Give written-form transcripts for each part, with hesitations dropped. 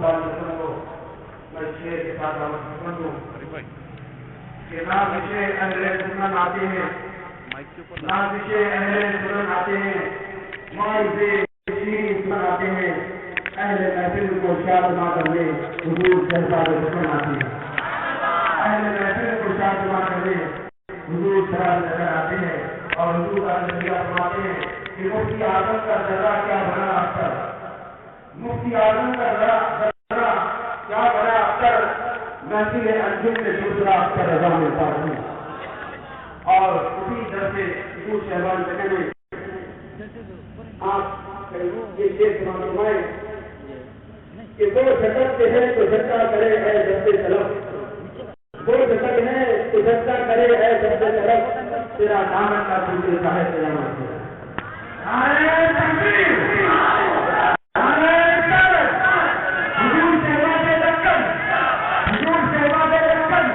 وسلم کو میں شعر کے ساتھ دعوت کرتا ہوں کہ نازشِ اہل سنن آتے ہیں، نازشِ اہل سنن آتے ہیں، معاوضے شیریں سنن آتے ہیں، اہل محفل کو شادماں کرنے حضور شہزاد حسن آتے ہیں، اہل محفل کو شادماں کرنے حضور شہزاد حسن آتے ہیں، اور حضور کا نتیجہ فرماتے ہیں کہ مفتی اعظم کا ذرہ کیا بنا اختر، مفتی اعظم کا ذرہ کیا بنا اختر، محفل انجم میں دوسرا اختر رضا ملتا ہوں۔ اور اسی طرح سے حضور شہزاد حسن نے آپ یہ شعر فرمائے کہ وہ جھٹکتے ہیں تو جھٹکا کرے ہے جب طلب، وہ جھٹک ہے تو جھٹکا کرے ہے جب طلب، تیرا دامن کا تجھے چاہے تیرا مرضی۔ نعرہ تکبیر، نعرہ رسالت، حضور شہزاد دکن، حضور شہزاد دکن،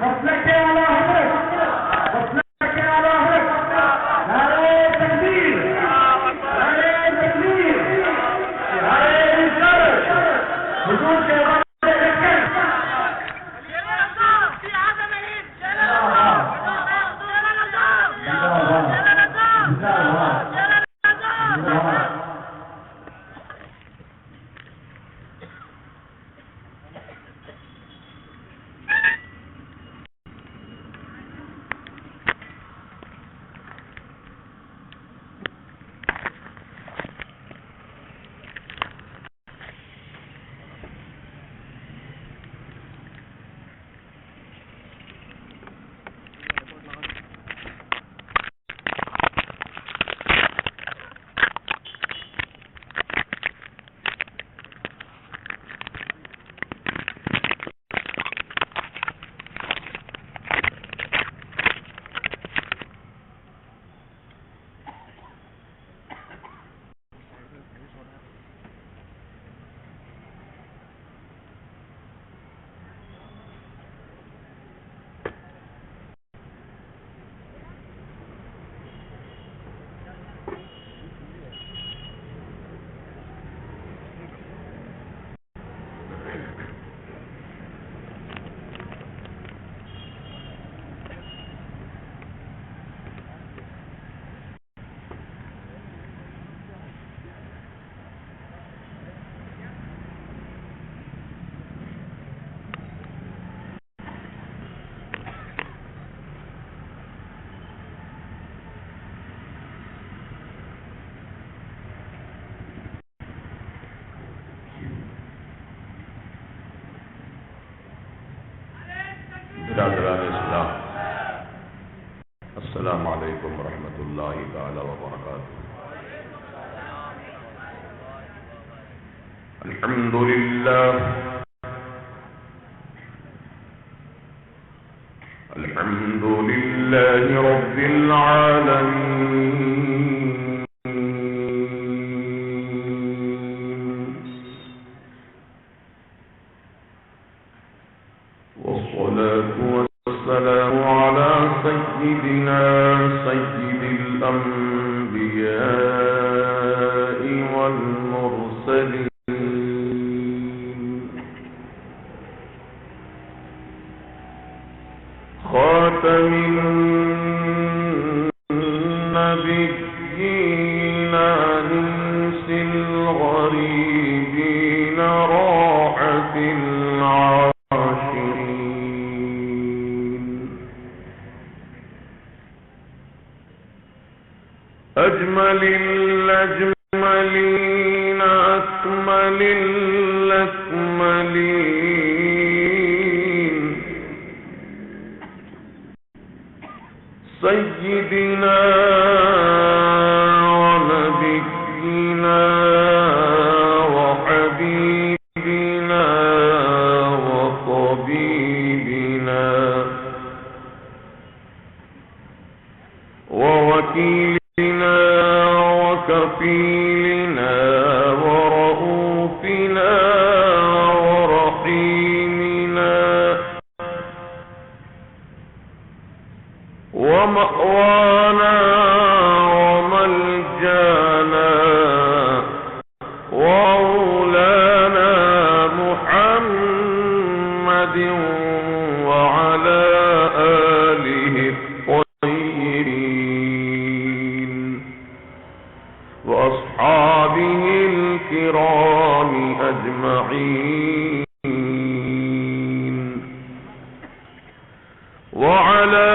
مسلک اعلیٰ حضرت، مسلک اعلیٰ حضرت، نعرہ تکبیر، نعرہ تکبیر، نعرہ رسالت، حضور شہزاد برادران اسلام، السلام علیکم ورحمۃ اللہ تعالی وبرکاتہ۔ الحمد للہ، الحمد للہ رب العالمین، والسلام على سيدنا سيد الأنبياء والمرسلين، خاتم النبيين أنس الغريبين راحة أجمل الأجملين أكمل الأكملين، سيدنا ونبينا وحبيبنا وطبيبنا ووكيلنا وكفيلنا ورؤوفنا ورحيمنا ومأوانا وملجانا ومولانا الكرام أجمعين وعلى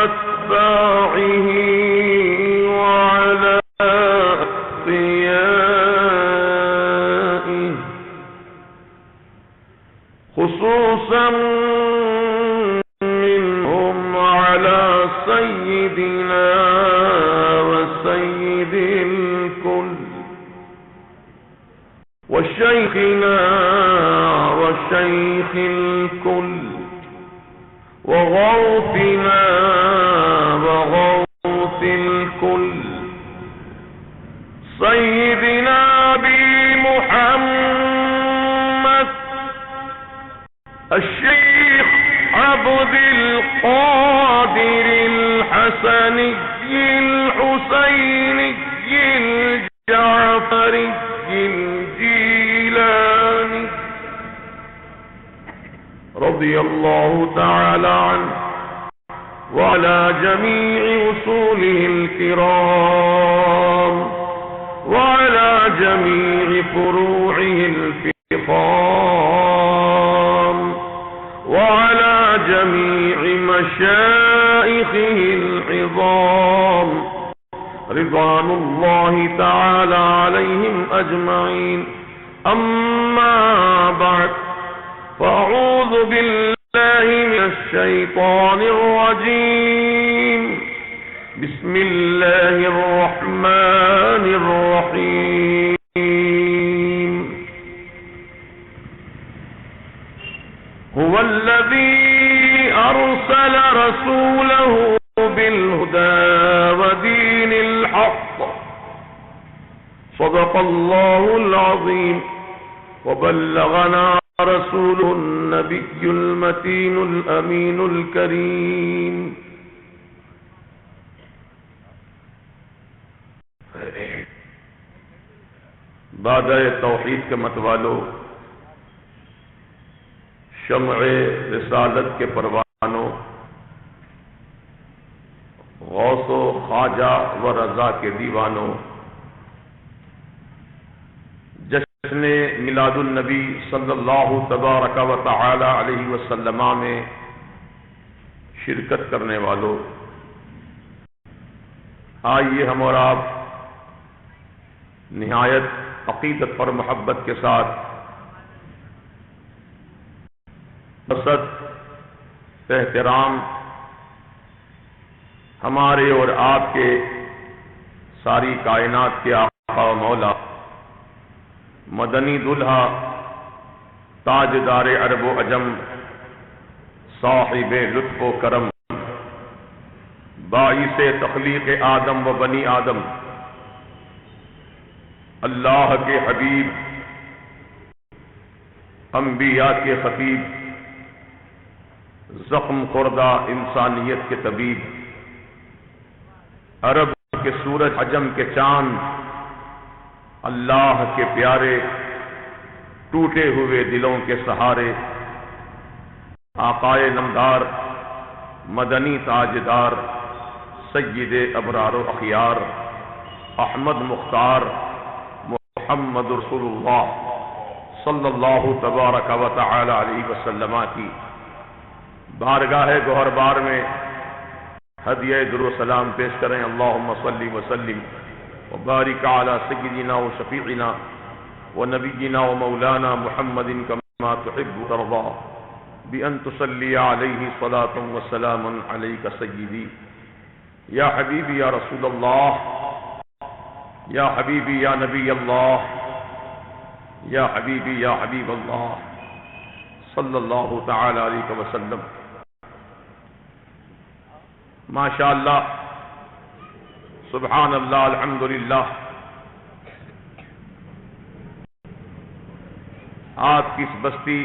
أتباعه وعلى أتقيائه خصوصا منهم على سيدنا وسيد الكل وشيخنا وشيخ الكل وغوثنا وغوث الكل سيدنا بمحمد الشيخ عبد القادر الحسني الحسيني الجعفري الجيلاني رضي الله تعالى عنه وعلى جميع أصوله الكرام وعلى جميع فروعه الفخام وعلى جميع مشائخه العظام رضوان الله تعالى عليهم أجمعين. أما بعد فأعوذ بالله من الشيطان الرجيم. بسم الله الرحمن الرحيم. هو الذي أرسل رسوله بالهدى ودين الحق صدق الله العظيم وبلغنا رسوله النبي المتين الأمين الكريم. بعد توحید کے متوالو، شمع رسالت کے پروانوں، غوث و خواجہ و رضا کے دیوانوں، جشن میلاد النبی صلی اللہ تبارک و تعالی علیہ وسلم میں شرکت کرنے والوں، آئیے ہم اور آپ نہایت عقیدت پر محبت کے ساتھ بسط احترام ہمارے اور آپ کے ساری کائنات کے آقا و مولا مدنی دلہا تاجدار عرب و عجم صاحب لطف و کرم باعث تخلیق آدم و بنی آدم اللہ کے حبیب انبیاء کے خطیب زخم خوردہ انسانیت کے طبیب عرب کے سورج عجم کے چاند اللہ کے پیارے ٹوٹے ہوئے دلوں کے سہارے آقائے نمدار مدنی تاجدار سید ابرار و اخیار احمد مختار محمد رسول اللہ صلی اللہ تبارک و تعالی علیہ وسلم کی بارگاہ گوہر بار میں ہدیہ درود و سلام پیش کریں. اللہم صلی وسلم وبارک علی سیدنا و شفیعنا و نبینا و مولانا محمد کما تحب ترضا بأن تصلی علیہ صلاة و سلام علیک سیدی یا حبیبی یا رسول اللہ یا حبیبی یا نبی اللہ یا حبیبی یا حبیب اللہ صلی اللہ تعالی علیہ وسلم. ماشاء اللہ سبحان اللہ الحمدللہ. آپ کی اس بستی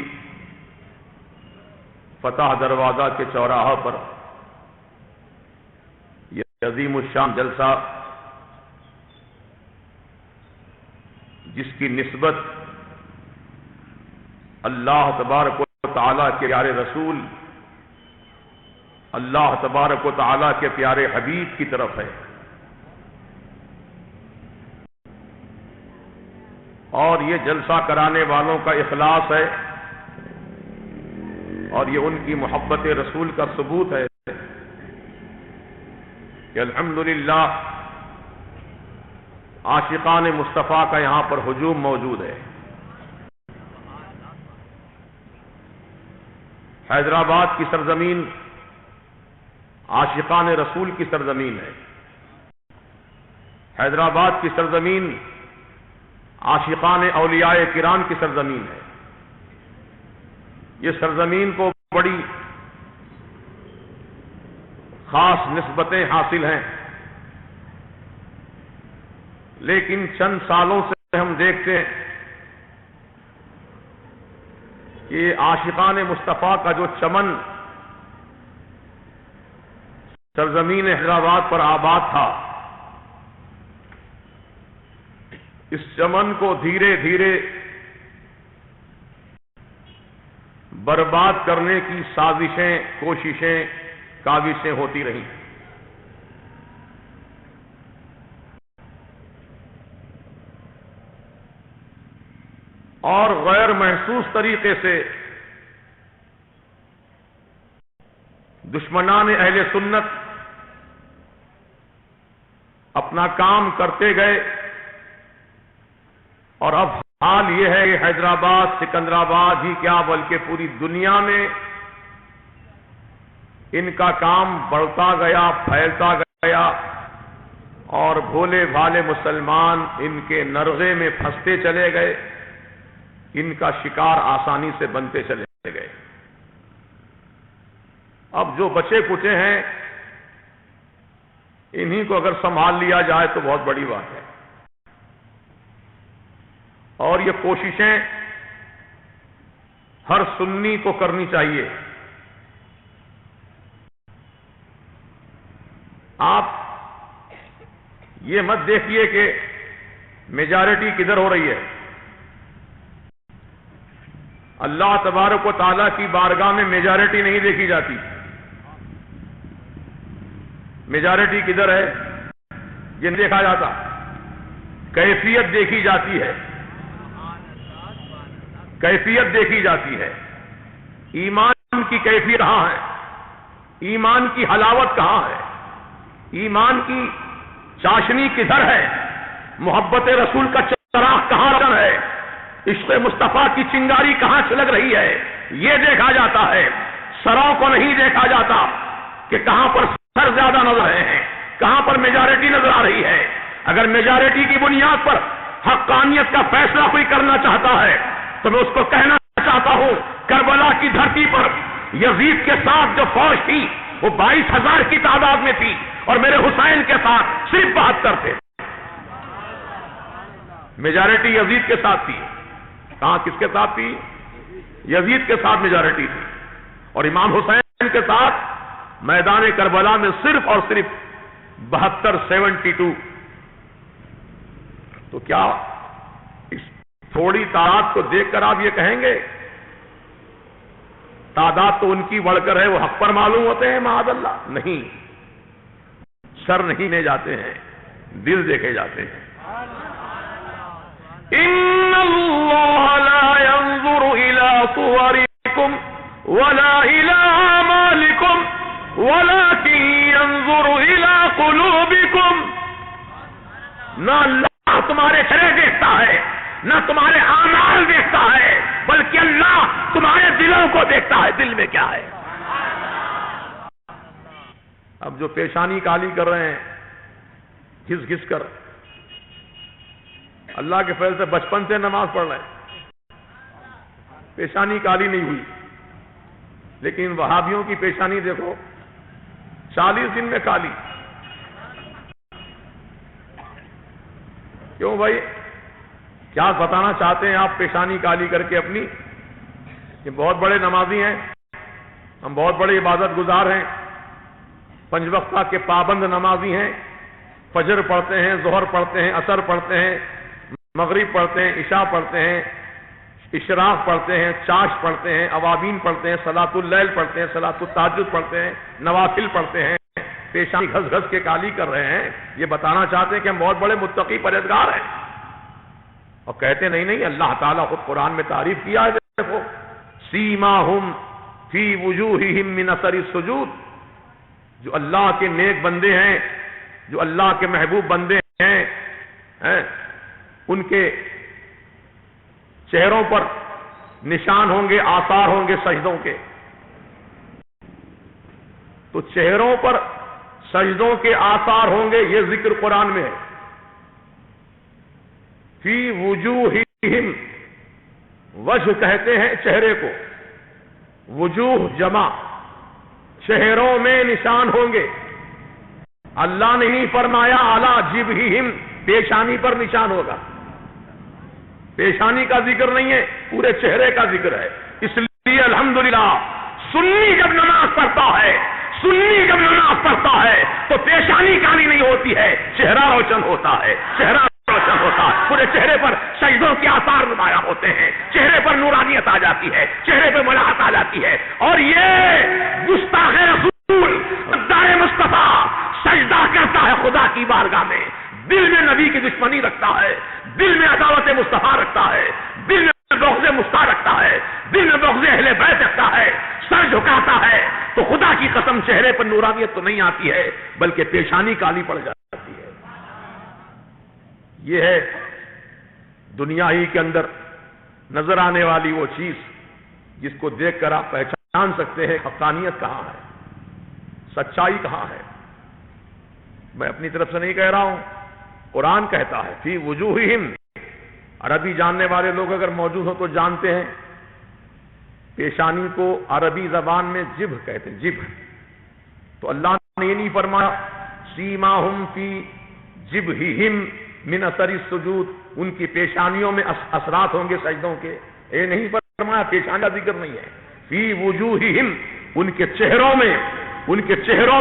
فتح دروازہ کے چوراہا پر یہ عظیم الشان جلسہ جس کی نسبت اللہ تبارک و تعالیٰ کے پیارے رسول اللہ تبارک و تعالیٰ کے پیارے حبیب کی طرف ہے اور یہ جلسہ کرانے والوں کا اخلاص ہے، اور یہ ان کی محبت رسول کا ثبوت ہے کہ الحمدللہ عاشقان مصطفیٰ کا یہاں پر ہجوم موجود ہے۔ حیدرآباد کی سرزمین عاشقان رسول کی سرزمین ہے۔ حیدرآباد کی سرزمین عاشقان اولیاء کرام کی سرزمین ہے۔ یہ سرزمین کو بڑی خاص نسبتیں حاصل ہیں، لیکن چند سالوں سے ہم دیکھتے ہیں کہ عاشقان مصطفیٰ کا جو چمن سرزمین حیدرآباد پر آباد تھا، اس چمن کو دھیرے دھیرے برباد کرنے کی سازشیں، کوششیں، کاوشیں ہوتی رہیں۔ اور غیر محسوس طریقے سے دشمنان اہل سنت اپنا کام کرتے گئے، اور اب حال یہ ہے کہ حیدرآباد، سکندرآباد ہی کیا بلکہ پوری دنیا میں ان کا کام بڑھتا گیا، پھیلتا گیا، اور بھولے بھالے مسلمان ان کے نرغے میں پھنستے چلے گئے، ان کا شکار آسانی سے بنتے چلے گئے۔ اب جو بچے کچے ہیں انہی کو اگر سنبھال لیا جائے تو بہت بڑی بات ہے، اور یہ کوششیں ہر سنی کو کرنی چاہیے۔ آپ یہ مت دیکھیے کہ میجارٹی کدھر ہو رہی ہے۔ اللہ تبارک و تعالیٰ کی بارگاہ میں میجارٹی نہیں دیکھی جاتی۔ میجارٹی کدھر ہے یہ نہیں دیکھا جاتا، کیفیت دیکھی جاتی ہے، کیفیت دیکھی جاتی ہے۔ ایمان کی کیفیت کہاں ہے؟ ایمان کی حلاوت کہاں ہے؟ ایمان کی چاشنی کدھر ہے؟ محبت رسول کا چراغ کہاں روشن ہے؟ عشق مصطفیٰ کی چنگاری کہاں چھلک رہی ہے؟ یہ دیکھا جاتا ہے، سروں کو نہیں دیکھا جاتا کہ کہاں پر سر زیادہ نظر رہے ہیں، کہاں پر میجارٹی نظر آ رہی ہے۔ اگر میجارٹی کی بنیاد پر حقانیت کا فیصلہ کوئی کرنا چاہتا ہے تو میں اس کو کہنا چاہتا ہوں، کربلا کی دھرتی پر یزید کے ساتھ جو فوج تھی وہ 22,000 کی تعداد میں تھی، اور میرے حسین کے ساتھ صرف 72 تھے۔ میجارٹی یزید کے ساتھ تھی۔ کہاں کس کے ساتھ تھی؟ یزید کے ساتھ میجارٹی تھی، اور امام حسین کے ساتھ میدان کربلا میں صرف اور صرف 72 تو کیا اس تھوڑی تعداد کو دیکھ کر آپ یہ کہیں گے تعداد تو ان کی بڑھ کر ہے، وہ حق پر معلوم ہوتے ہیں؟ معاذ اللہ، نہیں، سر نہیں لے جاتے ہیں، دل دیکھے جاتے ہیں۔ ان اللہ لا ينظر الى صوركم ولا الى اعمالكم ولكن ينظر الى قلوبكم۔ نہ اللہ تمہارے چہرے دیکھتا ہے، نہ تمہارے اعمال دیکھتا ہے، بلکہ اللہ تمہارے دلوں کو دیکھتا ہے، دل میں کیا ہے۔ اب جو پیشانی کالی کر رہے ہیں گھس گھس کر، اللہ کے فضل سے بچپن سے نماز پڑھ رہے ہیں، پیشانی کالی نہیں ہوئی، لیکن وہابیوں کی پیشانی دیکھو 40 دن میں کالی۔ کیوں بھائی، کیا بتانا چاہتے ہیں آپ پیشانی کالی کر کے اپنی؟ کہ بہت بڑے نمازی ہیں، ہم بہت بڑے عبادت گزار ہیں، 5 وقتہ کے پابند نمازی ہیں، فجر پڑھتے ہیں، ظہر پڑھتے ہیں، عصر پڑھتے ہیں، مغرب پڑھتے ہیں، عشاء پڑھتے ہیں، اشراق پڑھتے ہیں، چاش پڑھتے ہیں، اوابین پڑھتے ہیں، صلاۃ اللیل پڑھتے ہیں، صلاۃ التہجد پڑھتے ہیں، نوافل پڑھتے ہیں، پیشانی گھس گھس کے کالی کر رہے ہیں۔ یہ بتانا چاہتے ہیں کہ ہم بہت بڑے متقی پرہیزگار ہیں۔ اور کہتے نہیں اللہ تعالیٰ خود قرآن میں تعریف کیا ہے، دیکھو سیماہم فی وجوہہم من اثر السجود، جو اللہ کے نیک بندے ہیں، جو اللہ کے محبوب بندے ہیں، ان کے چہروں پر نشان ہوں گے، آثار ہوں گے سجدوں کے. تو چہروں پر سجدوں کے آثار ہوں گے، یہ ذکر قرآن میں ہے. فی وجوہہم، وجہ کہتے ہیں چہرے کو، وجوہ جمع، چہروں میں نشان ہوں گے. اللہ نے ہی فرمایا اعلیٰ جبہہم، پیشانی پر نشان ہوگا. پیشانی کا ذکر نہیں ہے، پورے چہرے کا ذکر ہے. اس لیے الحمدللہ سنی جب نماز پڑھتا ہے، سنی جب نماز پڑھتا ہے تو پیشانی کالی نہیں ہوتی ہے، چہرہ روشن ہوتا ہے، چہرہ روشن ہوتا ہے. پورے چہرے پر سجدوں کے آثار نمایاں ہوتے ہیں، چہرے پر نورانیت آ جاتی ہے، چہرے پر ملاحت آ جاتی ہے. اور یہ گستاخ رسول غدار مصطفیٰ سجدہ کرتا ہے خدا کی بارگاہ میں، دل میں نبی کی دشمنی رکھتا ہے، دل میں عداوت مصطفیٰ رکھتا ہے، دل میں بغض مصطفیٰ رکھتا ہے، دل میں بغض اہل بیت رکھتا ہے، سر جھکاتا ہے، تو خدا کی قسم چہرے پر نورانیت تو نہیں آتی ہے بلکہ پیشانی کالی پڑ جاتی ہے. یہ ہے دنیا ہی کے اندر نظر آنے والی وہ چیز جس کو دیکھ کر آپ پہچان سکتے ہیں حقانیت کہاں ہے، سچائی کہاں ہے. میں اپنی طرف سے نہیں کہہ رہا ہوں، قرآن کہتا ہے فی وجوہہم. عربی جاننے والے لوگ اگر موجود ہوں تو جانتے ہیں پیشانی کو عربی زبان میں جبہ کہتے ہیں، جبہ. تو اللہ نے یہ نہیں فرمایا سیماہم فی جبہہم من اثر السجود، ان کی پیشانیوں میں اثرات ہوں گے سجدوں کے، یہ نہیں فرمایا، پیشانی کا ذکر نہیں ہے. فی وجوہہم، ان کے چہروں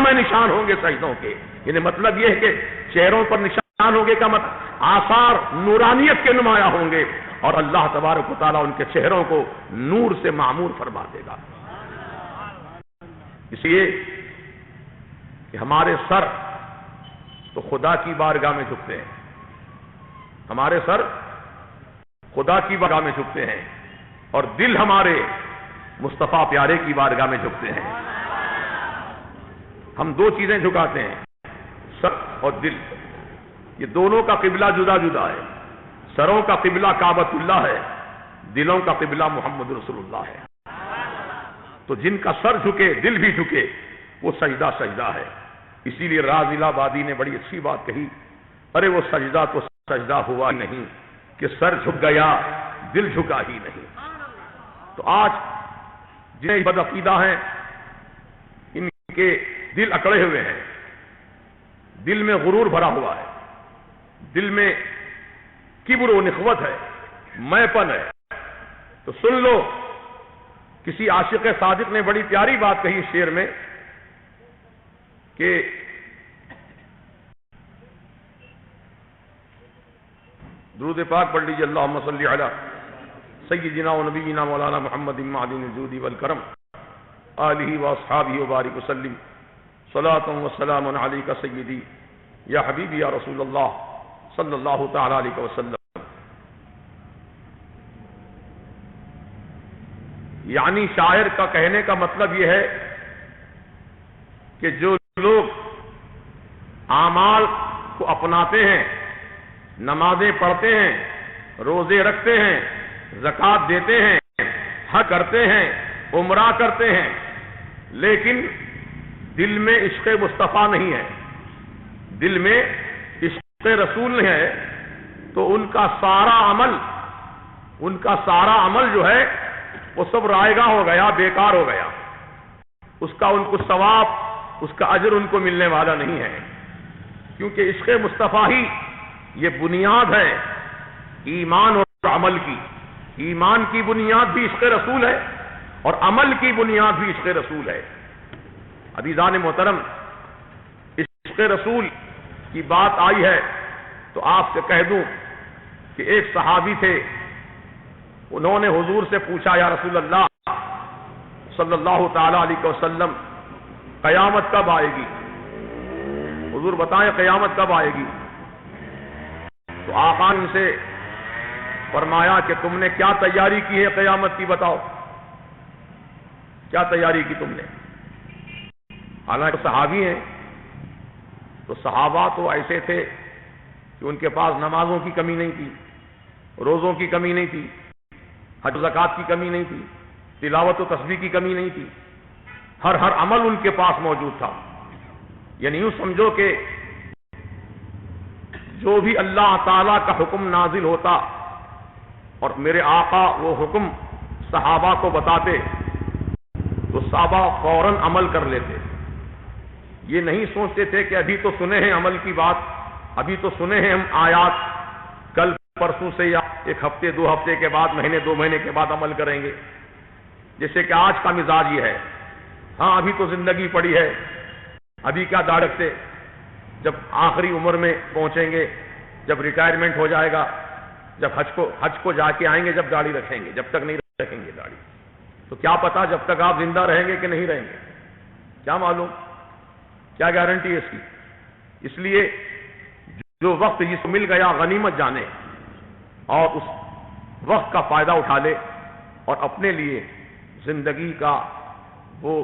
میں نشان ہوں گے سجدوں کے. یعنی مطلب یہ ہے کہ چہروں پر نشان ہوں گے کا مطلب آثار نورانیت کے نمایاں ہوں گے، اور اللہ تبارک و تعالیٰ ان کے چہروں کو نور سے معمور فرما دے گا. اس لیے کہ ہمارے سر تو خدا کی بارگاہ میں جھکتے ہیں، ہمارے سر خدا کی بارگاہ میں جھکتے ہیں، اور دل ہمارے مصطفیٰ پیارے کی بارگاہ میں جھکتے ہیں. ہم دو چیزیں جھکاتے ہیں، سر اور دل. یہ دونوں کا قبلہ جدا جدا ہے. سروں کا قبلہ کعبۃ اللہ ہے، دلوں کا قبلہ محمد رسول اللہ ہے. تو جن کا سر جھکے دل بھی جھکے وہ سجدہ ہے. اسی لیے رازی آبادی نے بڑی اچھی بات کہی، ارے وہ سجدہ تو سجدہ ہوا نہیں کہ سر جھک گیا دل جھکا ہی نہیں. تو آج جنہیں بدعقیدہ ہیں ان کے دل اکڑے ہوئے ہیں، دل میں غرور بھرا ہوا ہے، دل میں کبر و نخوت ہے، میں پن ہے. تو سن لو، کسی عاشق صادق نے بڑی پیاری بات کہی شعر میں کہ درود پاک پڑھ لیجیے، اللہم صلی علی سیدنا و نبینا مولانا محمد معدن الجود والکرم آلہ و اصحابہ وبارک وسلم صلاۃ و سلام علیک سیدی یا حبیبی یا رسول اللہ صلی اللہ تعالی علیہ وسلم. یعنی شاعر کا کہنے کا مطلب یہ ہے کہ جو لوگ اعمال کو اپناتے ہیں، نمازیں پڑھتے ہیں، روزے رکھتے ہیں، زکوٰۃ دیتے ہیں، حج کرتے ہیں، عمرہ کرتے ہیں، لیکن دل میں عشق مصطفیٰ نہیں ہے، دل میں عشق رسول نہیں ہے، تو ان کا سارا عمل جو ہے وہ سب رائگاں ہو گیا، بیکار ہو گیا. اس کا ان کو ثواب، اس کا اجر ان کو ملنے والا نہیں ہے. کیونکہ عشق مصطفیٰ ہی یہ بنیاد ہے ایمان اور عمل کی. ایمان کی بنیاد بھی عشق رسول ہے اور عمل کی بنیاد بھی عشق رسول ہے. عزیزان محترم، عشق رسول کی بات آئی ہے تو آپ سے کہہ دوں کہ ایک صحابی تھے، انہوں نے حضور سے پوچھا، یا رسول اللہ صلی اللہ تعالی علیہ وسلم قیامت کب آئے گی؟ حضور بتائیں قیامت کب آئے گی؟ تو آقا ان سے فرمایا کہ تم نے کیا تیاری کی ہے قیامت کی، بتاؤ کیا تیاری کی تم نے؟ حالانکہ صحابی ہیں، تو صحابہ تو ایسے تھے کہ ان کے پاس نمازوں کی کمی نہیں تھی، روزوں کی کمی نہیں تھی، حج زکات کی کمی نہیں تھی، تلاوت و تسبیح کی کمی نہیں تھی، ہر عمل ان کے پاس موجود تھا۔ یعنی یوں سمجھو کہ جو بھی اللہ تعالیٰ کا حکم نازل ہوتا اور میرے آقا وہ حکم صحابہ کو بتاتے تو صحابہ فوراً عمل کر لیتے۔ یہ نہیں سوچتے تھے کہ ابھی تو سنے ہیں عمل کی بات، ابھی تو سنے ہیں ہم آیات، کل پرسوں سے یا ایک ہفتے 2 ہفتے کے بعد، مہینے 2 مہینے کے بعد عمل کریں گے۔ جیسے کہ آج کا مزاج یہ ہے، ہاں ابھی تو زندگی پڑی ہے، ابھی کیا داڑھ رکھتے، جب آخری عمر میں پہنچیں گے، جب ریٹائرمنٹ ہو جائے گا، جب حج کو جا کے آئیں گے جب داڑھی رکھیں گے، جب تک نہیں رکھیں گے داڑھی تو کیا پتا جب تک آپ زندہ رہیں گے کہ نہیں رہیں گے، کیا معلوم، کیا گارنٹی ہے اس کی؟ اس لیے جو وقت جس کو مل گیا غنیمت جانے اور اس وقت کا فائدہ اٹھا لے اور اپنے لیے زندگی کا وہ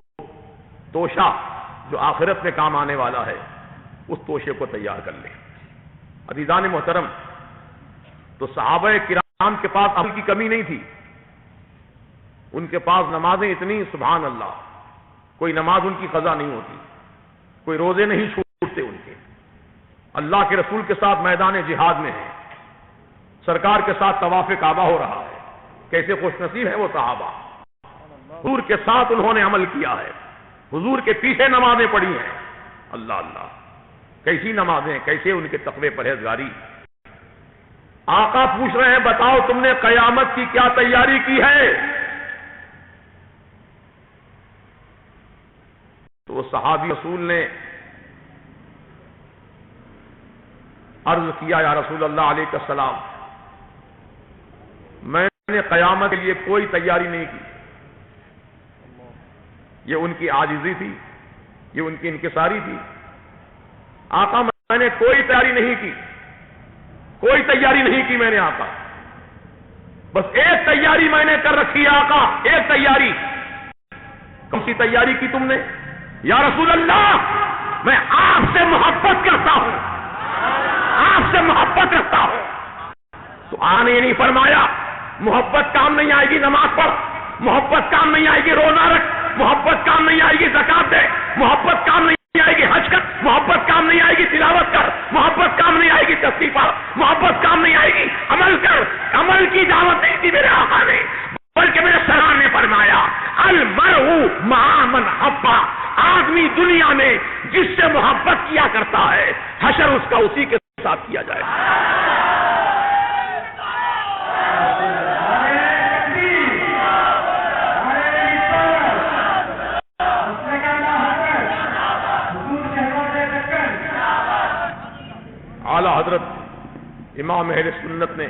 توشہ جو آخرت میں کام آنے والا ہے اس توشے کو تیار کر لے۔ عزیزان محترم، تو صحابہ کرام کے پاس عمل کی کمی نہیں تھی، ان کے پاس نمازیں اتنی، سبحان اللہ، کوئی نماز ان کی قضا نہیں ہوتی، کوئی روزے نہیں چھوٹتے ان کے، اللہ کے رسول کے ساتھ میدان جہاد میں ہیں، سرکار کے ساتھ طواف کعبہ ہو رہا ہے، کیسے خوش نصیب ہیں وہ صحابہ، حضور کے ساتھ انہوں نے عمل کیا ہے، حضور کے پیچھے نمازیں پڑھی ہیں، اللہ اللہ، کیسی نمازیں، کیسے ان کے تقوی پرہیزگاری۔ آقا پوچھ رہے ہیں بتاؤ تم نے قیامت کی کیا تیاری کی ہے؟ تو وہ صحابی رسول نے عرض کیا یا رسول اللہ علیہ السلام، میں نے قیامت کے لیے کوئی تیاری نہیں کی۔ یہ ان کی عاجزی تھی، یہ ان کی انکساری تھی۔ آقا میں نے کوئی تیاری نہیں کی، کوئی تیاری نہیں کی میں نے آقا، بس ایک تیاری میں نے کر رکھی ہے آقا، ایک تیاری۔ کون سی تیاری کی تم نے؟ یا رسول اللہ میں آپ سے محبت کرتا ہوں، آپ سے محبت رکھتا ہوں۔ تو آنے یہ نہیں فرمایا محبت کام نہیں آئے گی نماز پڑھ، محبت کام نہیں آئے گی روزہ رکھ، محبت کام نہیں آئے گی زکات دے، محبت کام نہیں آئے گی حج کر، محبت کام نہیں آئے گی تلاوت کر، محبت کام نہیں آئے گی تسبیح پڑھ، محبت کام نہیں آئے گی عمل کر۔ عمل کی دعوت نہیں دی میرے آقا نے، بلکہ میرے سرکار نے فرمایا المرء مع من حبا، آدمی دنیا میں جس سے محبت کیا کرتا ہے حشر اس کا اسی کے ساتھ کیا جائے گا۔ اعلیٰ حضرت امام اہل سنت نے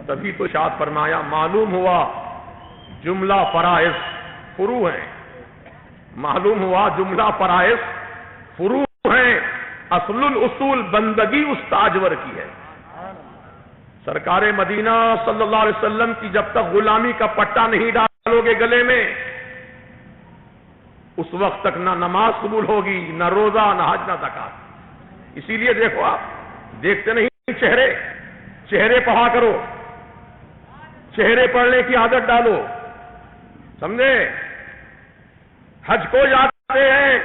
تبھی تو ارشاد فرمایا معلوم ہوا جملہ فرائض فروع ہیں، معلوم ہوا جملہ فرائض فروع ہیں، اصل الاصول بندگی اس تاجور کی ہے۔ سرکار مدینہ صلی اللہ علیہ وسلم کی جب تک غلامی کا پٹا نہیں ڈالو گے گلے میں اس وقت تک نہ نماز قبول ہوگی، نہ روزہ، نہ حج، نہ زکات۔ اسی لیے دیکھو آپ دیکھتے نہیں چہرے پڑھا کرو، چہرے پڑھنے کی عادت ڈالو، سمجھے؟ حج کو جاتے ہیں،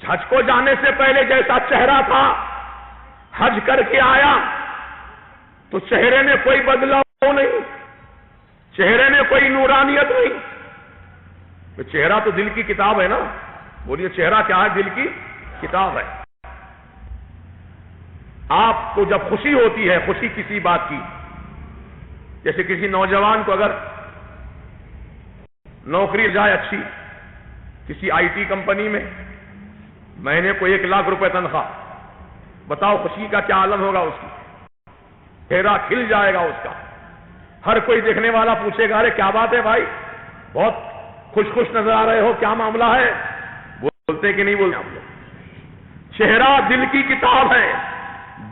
حج کو جانے سے پہلے جیسا چہرہ تھا حج کر کے آیا تو چہرے میں کوئی بدلاؤ نہیں، چہرے میں کوئی نورانیت نہیں۔ تو چہرہ تو دل کی کتاب ہے نا، بولیے چہرہ کیا ہے؟ دل کی کتاب ہے۔ آپ کو جب خوشی ہوتی ہے، خوشی کسی بات کی، جیسے کسی نوجوان کو اگر نوکری جائے اچھی کسی آئی ٹی کمپنی میں، مہینے کو 1 لاکھ روپے تنخواہ، بتاؤ خوشی کا کیا عالم ہوگا اس کی، چہرہ کھل جائے گا اس کا، ہر کوئی دیکھنے والا پوچھے گا ارے کیا بات ہے بھائی، بہت خوش نظر آ رہے ہو، کیا معاملہ ہے؟ بولتے کہ نہیں بولتے آپ لوگ؟ چہرہ دل کی کتاب ہے،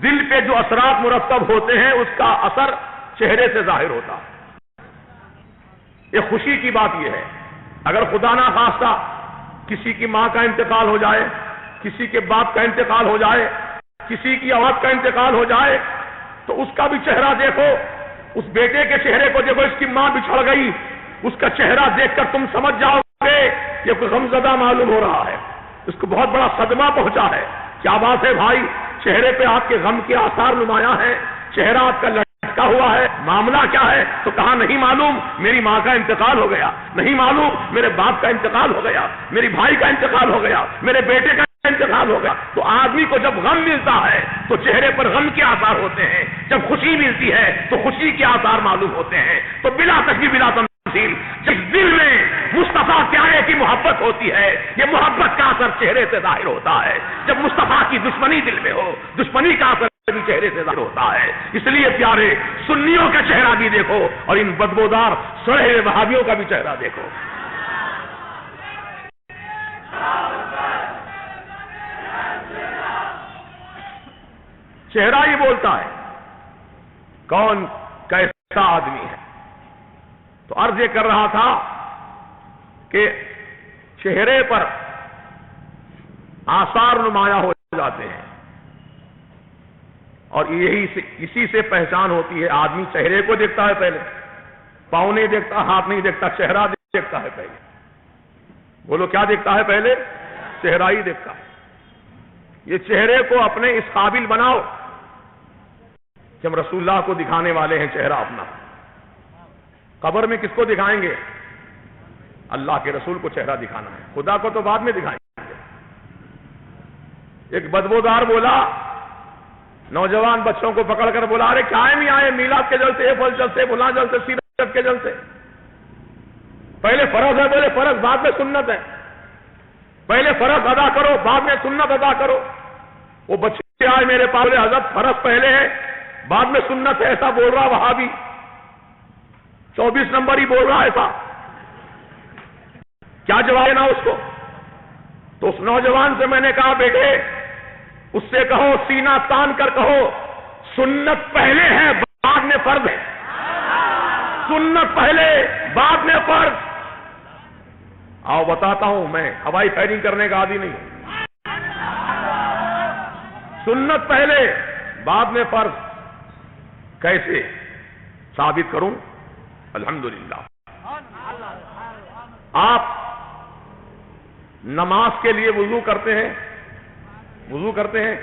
دل پہ جو اثرات مرتب ہوتے ہیں اس کا اثر چہرے سے ظاہر ہوتا ہے۔ یہ خوشی کی بات یہ ہے، اگر خدا نہ خواستہ کسی کی ماں کا انتقال ہو جائے، کسی کے باپ کا انتقال ہو جائے، کسی کی اولاد کا انتقال ہو جائے، تو اس کا بھی چہرہ دیکھو، اس بیٹے کے چہرے کو دیکھو، اس کی ماں بچھڑ گئی، اس کا چہرہ دیکھ کر تم سمجھ جاؤ گے یہ کوئی غمزدہ معلوم ہو رہا ہے، اس کو بہت بڑا صدمہ پہنچا ہے۔ کیا بات ہے بھائی، چہرے پہ آپ کے غم کے آثار نمایاں ہیں، چہرہ آپ کا لٹکا ہوا ہے، معاملہ کیا ہے؟ تو کہا نہیں معلوم میری ماں کا انتقال ہو گیا، نہیں معلوم میرے باپ کا انتقال ہو گیا، میری بھائی کا انتقال ہو گیا، میرے بیٹے کا انتقال ہو گیا۔ تو آدمی کو جب غم ملتا ہے تو چہرے پر غم کے آثار ہوتے ہیں، جب خوشی ملتی ہے تو خوشی کے آثار معلوم ہوتے ہیں۔ تو بلا تکلیف بلا تمثیل جس دل میں مصطفیٰ پیارے کی محبت ہوتی ہے، یہ محبت کا اثر چہرے سے ظاہر ہوتا ہے۔ جب مصطفیٰ کی دشمنی دل میں ہو، دشمنی کا اثر بھی چہرے سے ظاہر ہوتا ہے۔ اس لیے پیارے سنیوں کا چہرہ بھی دیکھو اور ان بدبودار سڑے ہوئے وہابیوں کا بھی چہرہ دیکھو۔ چہرہ ہی بولتا ہے کون کیسا آدمی ہے۔ تو عرض یہ کر رہا تھا کہ چہرے پر آثار نمایاں ہو جاتے ہیں اور اسی سے پہچان ہوتی ہے۔ آدمی چہرے کو دیکھتا ہے پہلے، پاؤں نہیں دیکھتا، ہاتھ نہیں دیکھتا، چہرہ دیکھتا ہے پہلے۔ بولو کیا دیکھتا ہے پہلے؟ چہرہ ہی دیکھتا ہے۔ یہ چہرے کو اپنے اس قابل بناؤ کہ ہم رسول اللہ کو دکھانے والے ہیں چہرہ اپنا۔ قبر میں کس کو دکھائیں گے؟ اللہ کے رسول کو چہرہ دکھانا ہے، خدا کو تو بعد میں دکھائیں گے۔ ایک بدبودار بولا، نوجوان بچوں کو پکڑ کر بولا، ارے کیا نہیں آئے میلاد کے جلسے، ایفل جلسے، فلاں جلسے، سیرت کے جلسے؟ پہلے فرض ہے، بولے فرض، بعد میں سنت ہے۔ پہلے فرض ادا کرو، بعد میں سنت ادا کرو۔ وہ بچے آئے میرے پاس، بولے حضرت فرض پہلے ہے بعد میں سنت ہے، ایسا بول رہا وہابی، 24 نمبر ہی بول رہا ایسا، کیا جواب دینا اس کو؟ تو اس نوجوان سے میں نے کہا بیٹے اس سے کہو، سینہ تان کر کہو، سنت پہلے ہے بعد میں فرض ہے، سنت پہلے بعد میں فرض۔ آؤ بتاتا ہوں، میں ہوائی فائرنگ کرنے کا عادی نہیں ہوں۔ سنت پہلے بعد میں فرض، کیسے ثابت کروں؟ الحمدللہ آپ نماز کے لیے وضو کرتے ہیں، وضو کرتے ہیں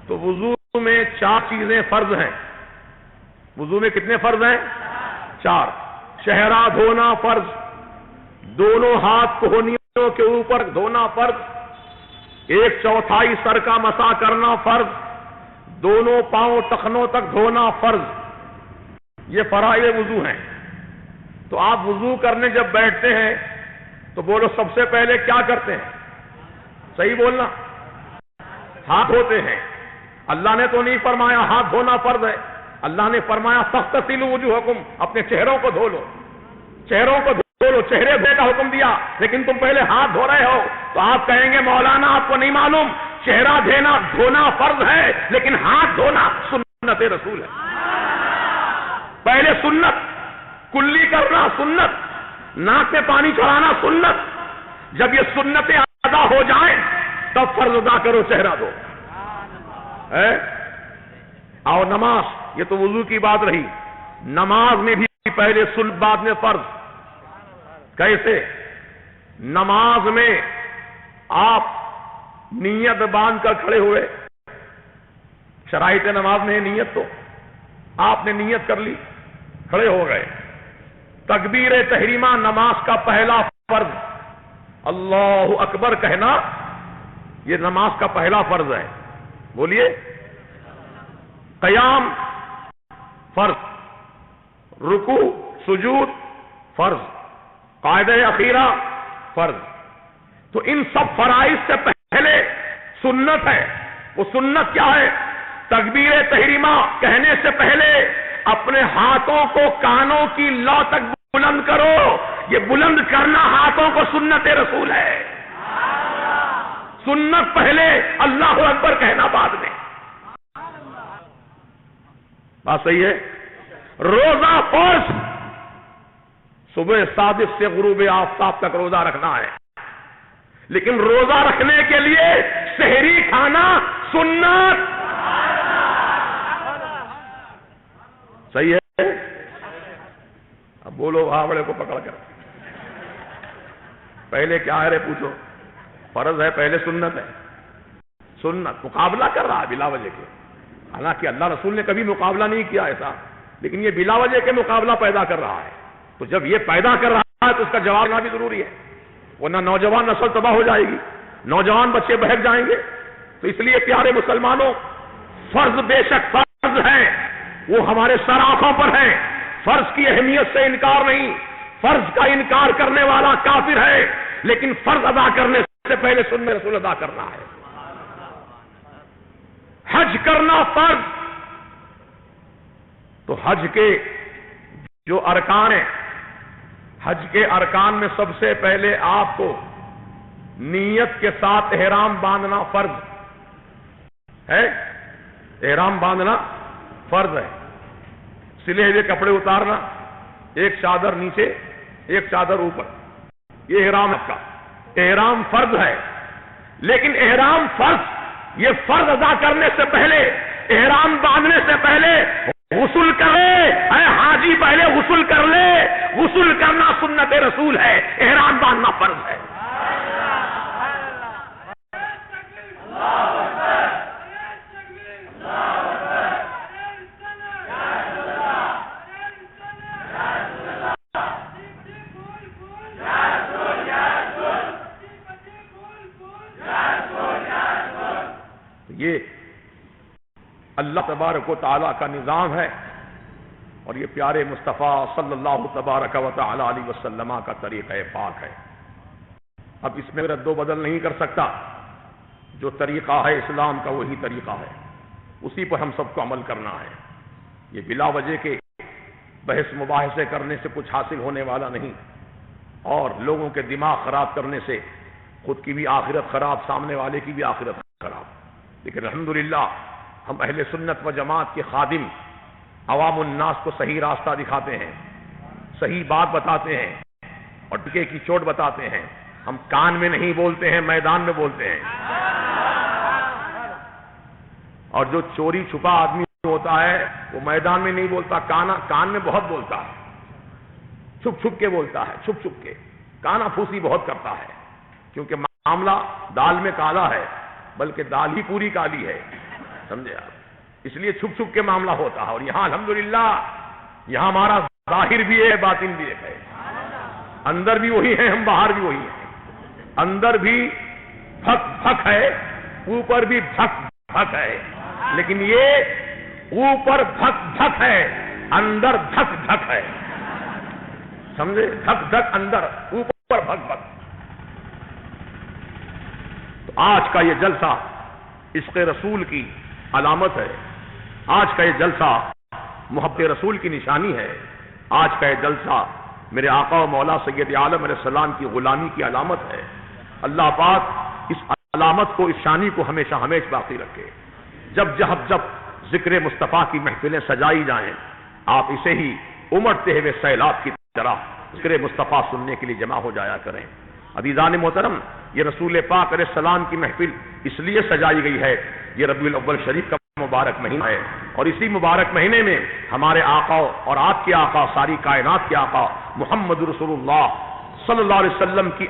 تو وضو میں 4 چیزیں فرض ہیں۔ وضو میں کتنے فرض ہیں؟ 4۔ چہرہ دھونا فرض، دونوں ہاتھ کوہنیوں کے اوپر دھونا فرض، 1/4 سر کا مسح کرنا فرض، دونوں پاؤں ٹخنوں تک دھونا فرض۔ یہ فرائض وضو ہیں۔ تو آپ وضو کرنے جب بیٹھتے ہیں تو بولو سب سے پہلے کیا کرتے ہیں؟ صحیح بولنا، ہاتھ دھوتے ہیں۔ اللہ نے تو نہیں فرمایا ہاتھ دھونا فرض ہے، اللہ نے فرمایا فاغسلوا وجوہکم، اپنے چہروں کو دھو لو، چہروں کو دھو لو، چہرے دھونے کا حکم دیا، لیکن تم پہلے ہاتھ دھو رہے ہو۔ تو آپ کہیں گے مولانا آپ کو نہیں معلوم، چہرہ دھونا فرض ہے لیکن ہاتھ دھونا سنت رسول ہے۔ پہلے سنت، کلی کرنا سنت، ناک میں پانی چڑھانا سنت، جب یہ سنتیں ادا ہو جائیں تب فرض ادا کرو، چہرہ دو۔ آؤ نماز، یہ تو وضو کی بات رہی، نماز میں بھی پہلے سنت بعد میں فرض۔ کیسے؟ نماز میں آپ نیت باندھ کر کھڑے ہوئے، شرائط نماز میں نیت، تو آپ نے نیت کر لی، کھڑے ہو گئے، تکبیر تحریمہ نماز کا پہلا فرض، اللہ اکبر کہنا یہ نماز کا پہلا فرض ہے، بولیے۔ قیام فرض، رکوع سجود فرض، قاعدہ اخیرہ فرض۔ تو ان سب فرائض سے پہلے سنت ہے۔ وہ سنت کیا ہے؟ تکبیر تحریمہ کہنے سے پہلے اپنے ہاتھوں کو کانوں کی لو تک بلند کرو، یہ بلند کرنا ہاتھوں کو سنت رسول ہے۔ سنت پہلے، اللہ اکبر کہنا بعد میں۔ بات صحیح ہے؟ روزہ فرض، صبح صادق سے غروب آفتاب تک روزہ رکھنا ہے، لیکن روزہ رکھنے کے لیے سحری کھانا سنت۔ صحیح ہے؟ اب بولو ہاوڑے کو پکڑ کر، پہلے کیا ہے رے پوچھو؟ فرض ہے، پہلے سنت ہے۔ سنت مقابلہ کر رہا ہے بلا وجہ کے، حالانکہ اللہ رسول نے کبھی مقابلہ نہیں کیا ایسا، لیکن یہ بلا وجہ کے مقابلہ پیدا کر رہا ہے۔ تو جب یہ پیدا کر رہا ہے تو اس کا جواب دینا بھی ضروری ہے، ورنہ نوجوان نسل تباہ ہو جائے گی، نوجوان بچے بہک جائیں گے۔ تو اس لیے پیارے مسلمانوں، فرض بے شک فرض ہے، وہ ہمارے سر آنکھوں پر ہے، فرض کی اہمیت سے انکار نہیں، فرض کا انکار کرنے والا کافر ہے، لیکن فرض ادا کرنے سے پہلے سنت رسول ادا کرنا ہے۔ حج کرنا فرض، تو حج کے جو ارکان ہیں، حج کے ارکان میں سب سے پہلے آپ کو نیت کے ساتھ احرام باندھنا فرض ہے۔ احرام باندھنا فرض ہے، سلے ہوئے کپڑے اتارنا، ایک چادر نیچے ایک چادر اوپر، یہ احرام کا احرام فرض ہے۔ لیکن احرام فرض، یہ فرض ادا کرنے سے پہلے، احرام باندھنے سے پہلے غسل کرے، اے حاجی پہلے غسل کر لے، غسل کرنا سنت رسول ہے، احرام باندھنا فرض ہے۔ یہ اللہ تبارک و تعالیٰ کا نظام ہے، اور یہ پیارے مصطفیٰ صلی اللہ تبارک و تعالی علیہ وسلم کا طریقہ پاک ہے۔ اب اس میں رد و بدل نہیں کر سکتا، جو طریقہ ہے اسلام کا وہی طریقہ ہے، اسی پر ہم سب کو عمل کرنا ہے۔ یہ بلا وجہ کے بحث مباحثے کرنے سے کچھ حاصل ہونے والا نہیں، اور لوگوں کے دماغ خراب کرنے سے خود کی بھی آخرت خراب، سامنے والے کی بھی آخرت خراب۔ لیکن الحمدللہ ہم اہل سنت و جماعت کے خادم عوام الناس کو صحیح راستہ دکھاتے ہیں، صحیح بات بتاتے ہیں، اور ٹکے کی چوٹ بتاتے ہیں۔ ہم کان میں نہیں بولتے ہیں، میدان میں بولتے ہیں۔ اور جو چوری چھپا آدمی ہوتا ہے وہ میدان میں نہیں بولتا، کان میں بہت بولتا ہے، چھپ چھپ کے بولتا ہے، چھپ چھپ کے کانا پھوسی بہت کرتا ہے، کیونکہ معاملہ دال میں کالا ہے، بلکہ دال ہی پوری کالی ہے، سمجھے آپ؟ اس لیے چھپ چھپ کے معاملہ ہوتا ہے۔ اور یہاں الحمدللہ یہاں ہمارا ظاہر بھی ہے، باطن بھی ہے، اندر بھی وہی ہے، ہم باہر بھی وہی ہیں۔ اندر بھی بھک بھک ہے، اوپر بھی بھک بھک ہے، لیکن یہ اوپر بھک بھک ہے، اندر دھک دھک ہے، سمجھے؟ دھک دھک اندر، اوپر بھک بھک۔ تو آج کا یہ جلسہ عشق رسول کی علامت ہے، آج کا یہ جلسہ محبت رسول کی نشانی ہے، آج کا یہ جلسہ میرے آقا و مولا سید عالم علیہ السلام کی غلامی کی علامت ہے۔ اللہ پاک اس علامت کو، اس شانی کو ہمیشہ ہمیشہ باقی رکھے۔ جب ذکر مصطفیٰ کی محفلیں سجائی جائیں، آپ اسے ہی امڑتے ہوئے سیلاب کی طرح ذکر مصطفیٰ سننے کے لیے جمع ہو جایا کریں۔ عزیزان محترم، یہ رسول پاک علیہ السلام کی محفل اس لیے سجائی گئی ہے، یہ ربیع الاول شریف کا مبارک مہینہ ہے، اور اسی مبارک مہینے میں ہمارے آقا اور آپ کے آقا، ساری کائنات کے آقا محمد رسول اللہ صلی اللہ علیہ وسلم کی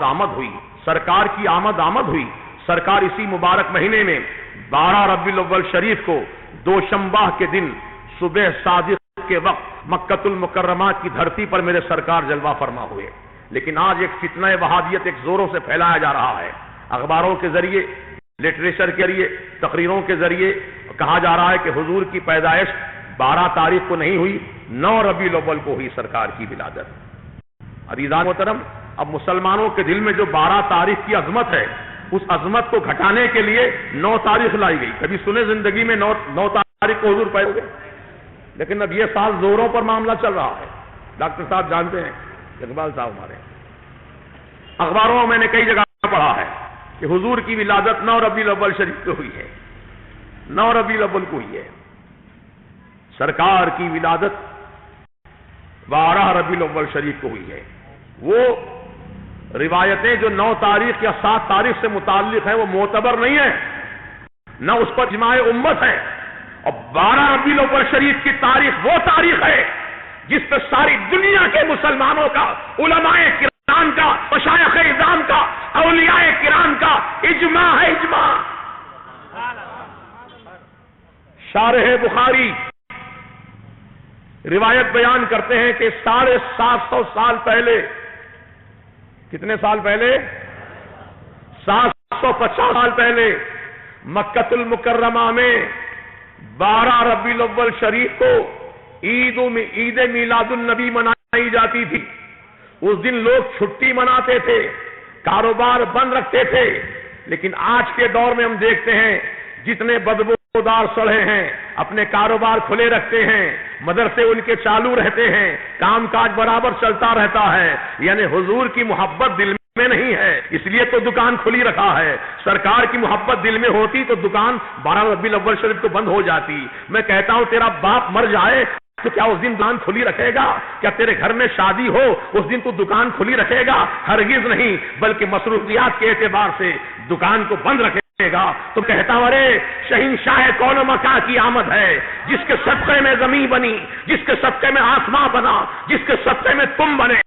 آمد ہوئی، سرکار کی آمد ہوئی۔ سرکار اسی مبارک مہینے میں 12 ربیع الاول شریف کو دوشنبہ کے دن صبح صادق کے وقت مکۃ المکرمہ کی دھرتی پر میرے سرکار جلوہ فرما ہوئے۔ لیکن آج ایک فتنہ وہابیت ایک زوروں سے پھیلایا جا رہا ہے، اخباروں کے ذریعے، لٹریچر کے ذریعے، تقریروں کے ذریعے کہا جا رہا ہے کہ حضور کی پیدائش 12 تاریخ کو نہیں ہوئی، 9 ربیع الاول کو ہوئی سرکار کی ولادت۔ عزیزان محترم، اب مسلمانوں کے دل میں جو 12 تاریخ کی عظمت ہے، اس عظمت کو گھٹانے کے لیے 9 تاریخ لائی گئی۔ کبھی سنے زندگی میں 9 تاریخ کو حضور پیدا ہوئے؟ لیکن اب یہ سال زوروں پر معاملہ چل رہا ہے، ڈاکٹر صاحب جانتے ہیں، اقبال صاحب ہمارے اخباروں میں نے کئی جگہ پڑھا ہے کہ حضور کی ولادت 9 ربیع الاول شریف کو ہوئی ہے، 9 ربیع الاول کو ہوئی ہے۔ سرکار کی ولادت 12 ربیع الاول شریف کو ہوئی ہے. وہ روایتیں جو 9 تاریخ یا 7 تاریخ سے متعلق ہیں وہ معتبر نہیں ہیں، نہ اس پر اجماع امت ہے. اور 12 ربیع الاول شریف کی تاریخ وہ تاریخ ہے جس پہ ساری دنیا کے مسلمانوں کا، علماء کرام کا، مشایخ اعظام کا، اولیاء کرام کا اجماع ہے. اجماع. شارح بخاری روایت بیان کرتے ہیں کہ 750 سال پہلے، کتنے سال پہلے؟ 750 سال پہلے مکہ المکرمہ میں 12 ربیع الاول شریف کو عید میلاد النبی منائی جاتی تھی. اس دن لوگ چھٹی مناتے تھے، کاروبار بند رکھتے تھے. لیکن آج کے دور میں ہم دیکھتے ہیں جتنے بدبودار سڑے ہیں اپنے کاروبار کھلے رکھتے ہیں، مدرسے ان کے چالو رہتے ہیں، کام کاج برابر چلتا رہتا ہے. یعنی حضور کی محبت دل میں نہیں ہے، اس لیے تو دکان کھلی رکھا ہے. سرکار کی محبت دل میں ہوتی تو دکان 12 ربیع الاول شریف کو بند ہو جاتی. میں کہتا ہوں تیرا باپ مر جائے تو کیا اس دن دکان کھلی رکھے گا؟ کیا تیرے گھر میں شادی ہو اس دن تو دکان کھلی رکھے گا؟ ہرگز نہیں، بلکہ مصروفیات کے اعتبار سے دکان کو بند رکھے گا. تو کہتا ہوں ارے شہنشاہ کون و مکان کی آمد ہے، جس کے صدقے میں زمین بنی، جس کے صدقے میں آسمان بنا، جس کے صدقے میں تم بنے،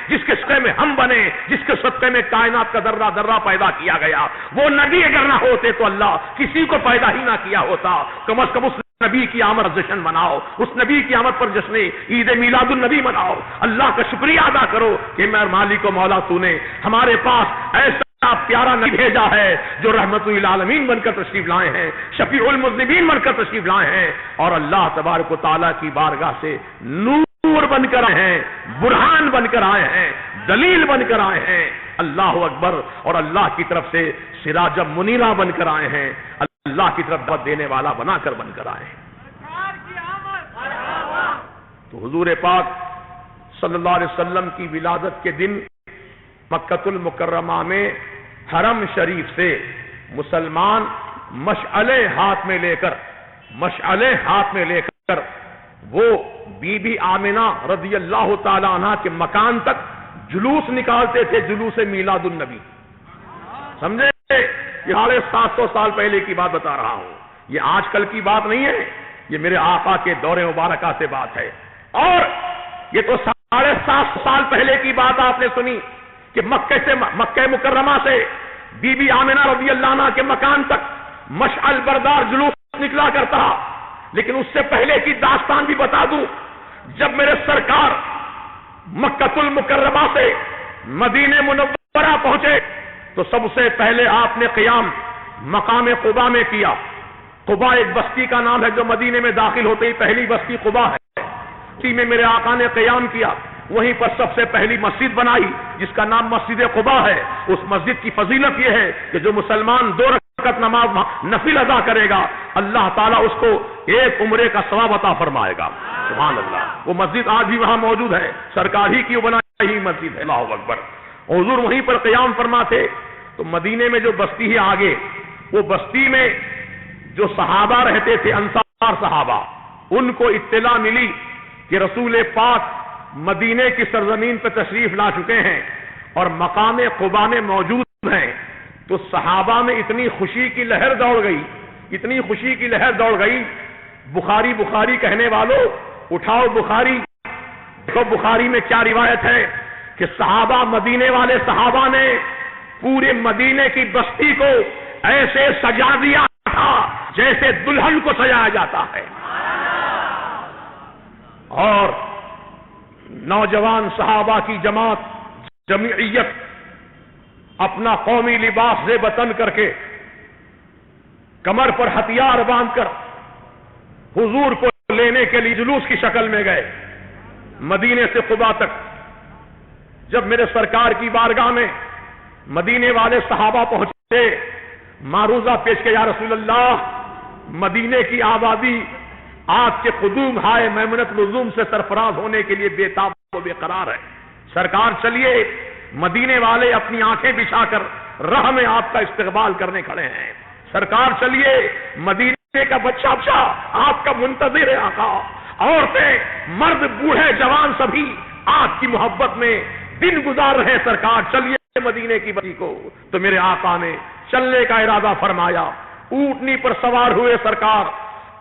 جس کے صدقے میں ہم بنے، جس کے صدقے میں کائنات کا ذرہ ذرہ پیدا کیا گیا. وہ نبی اگر نہ ہوتے تو اللہ کسی کو پیدا ہی نہ کیا ہوتا. کم از کم اس نبی کی آمد جشن مناؤ، اس نبی کی آمد پر جشن عید میلاد النبی مناؤ. اللہ کا شکریہ ادا کرو کہ میرے مالک و مولا تو نے ہمارے پاس ایسا پیارا نبی بھیجا ہے جو رحمت للعالمین بن کر تشریف لائے ہیں، شفیع المذنبین بن کر تشریف لائے ہیں، اور اللہ تبارک و تعالیٰ کی بارگاہ سے نور بن کر آئے ہیں، برہان بن کر آئے ہیں، دلیل بن کر آئے ہیں. اللہ اکبر. اور اللہ کی طرف سے سراج منیرہ بن کر آئے ہیں، اللہ کی طرف دعوت دینے والا بنا کر بن کر آئے ہیں. تو حضور پاک صلی اللہ علیہ وسلم کی ولادت کے دن مکہ المکرمہ میں حرم شریف سے مسلمان مشعلیں ہاتھ میں لے کر وہ بی بی آمنہ رضی اللہ تعالی عنہ کے مکان تک جلوس نکالتے تھے، جلوس میلاد النبی. سمجھے؟ یہ 750 سال پہلے کی بات بتا رہا ہوں، یہ آج کل کی بات نہیں ہے، یہ میرے آقا کے دور مبارکہ سے بات ہے. اور یہ تو 750 سال پہلے کی بات آپ نے سنی کہ مکہ مکرمہ سے بی بی آمنہ رضی اللہ عنہ کے مکان تک مشعل بردار جلوس نکلا کرتا. لیکن اس سے پہلے کی داستان بھی بتا دوں. جب میرے سرکار مکہ المکرمہ سے مدینہ منورہ پہنچے تو سب سے پہلے آپ نے قیام مقام قباء میں کیا. قباء ایک بستی کا نام ہے جو مدینے میں داخل ہوتے ہی پہلی بستی قباء ہے. اسی میں میرے آقا نے قیام کیا. وہیں پر سب سے پہلی مسجد بنائی جس کا نام مسجد قباء ہے. اس مسجد کی فضیلت یہ ہے کہ جو مسلمان 2 رکعت نماز نفل ادا کرے گا اللہ تعالیٰ اس کو 1 عمرے کا ثواب عطا فرمائے گا. سبحان اللہ. وہ مسجد آج بھی وہاں موجود ہے، سرکار ہی کی بنائی ہوئی مسجد ہے. اللہ اکبر. حضور وہیں پر قیام فرماتے. تو مدینے میں جو بستی ہے آگے، وہ بستی میں جو صحابہ رہتے تھے، انصار صحابہ، ان کو اطلاع ملی کہ رسول پاک مدینے کی سرزمین پہ تشریف لا چکے ہیں اور مقام قباء میں موجود ہیں. تو صحابہ میں اتنی خوشی کی لہر دوڑ گئی. بخاری کہنے والوں اٹھاؤ بخاری. دیکھو بخاری میں کیا روایت ہے کہ صحابہ، مدینے والے صحابہ نے پورے مدینے کی بستی کو ایسے سجا دیا تھا جیسے دلہن کو سجایا جاتا ہے. اور نوجوان صحابہ کی جمعیت اپنا قومی لباس سے بطن کر کے، کمر پر ہتھیار باندھ کر حضور کو لینے کے لیے جلوس کی شکل میں گئے مدینے سے قباء تک. جب میرے سرکار کی بارگاہ میں مدینے والے صحابہ پہنچے، معروضہ پیش کیا، یا رسول اللہ، مدینے کی آبادی آپ کے قدوم ہائے میمنت لزوم سے سرفراز ہونے کے لیے بے تاب و بے قرار ہے. سرکار چلیے. مدینے والے اپنی آنکھیں بچھا کر راہ میں آپ کا استقبال کرنے کھڑے ہیں. سرکار چلیے. مدینے کا بچہ آپ کا منتظر ہے آقا. عورتیں، مرد، بوڑھے، جوان سبھی آپ کی محبت میں دن گزار رہے سرکار چلیے مدینے کی بستی کو. تو میرے آقا نے چلنے کا ارادہ فرمایا. اونٹنی پر سوار ہوئے سرکار،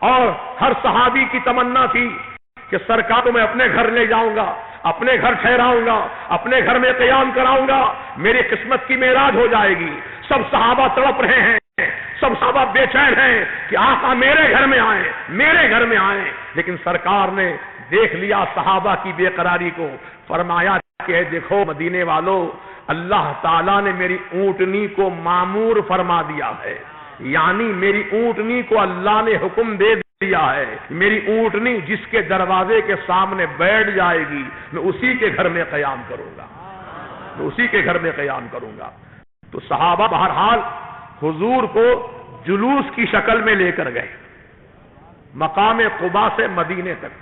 اور ہر صحابی کی تمنا تھی کہ سرکار کو میں اپنے گھر لے جاؤں گا، اپنے گھر ٹھہراؤں گا، اپنے گھر میں قیام کراؤں گا، میری قسمت کی معراج ہو جائے گی. سب صحابہ تڑپ رہے ہیں، سب صحابہ بے چین ہیں کہ آقا میرے گھر میں آئیں، میرے گھر میں آئیں. لیکن سرکار نے دیکھ لیا صحابہ کی بے قراری کو، فرمایا کہ دیکھو مدینے والو، اللہ تعالیٰ نے میری اونٹنی کو مامور فرما دیا ہے، یعنی میری اونٹنی کو اللہ نے حکم دے دیا ہے، میری اونٹنی جس کے دروازے کے سامنے بیٹھ جائے گی میں اسی کے گھر میں قیام کروں گا، میں اسی کے گھر میں قیام کروں گا. تو صحابہ بہرحال حضور کو جلوس کی شکل میں لے کر گئے مقام قباء سے مدینے تک.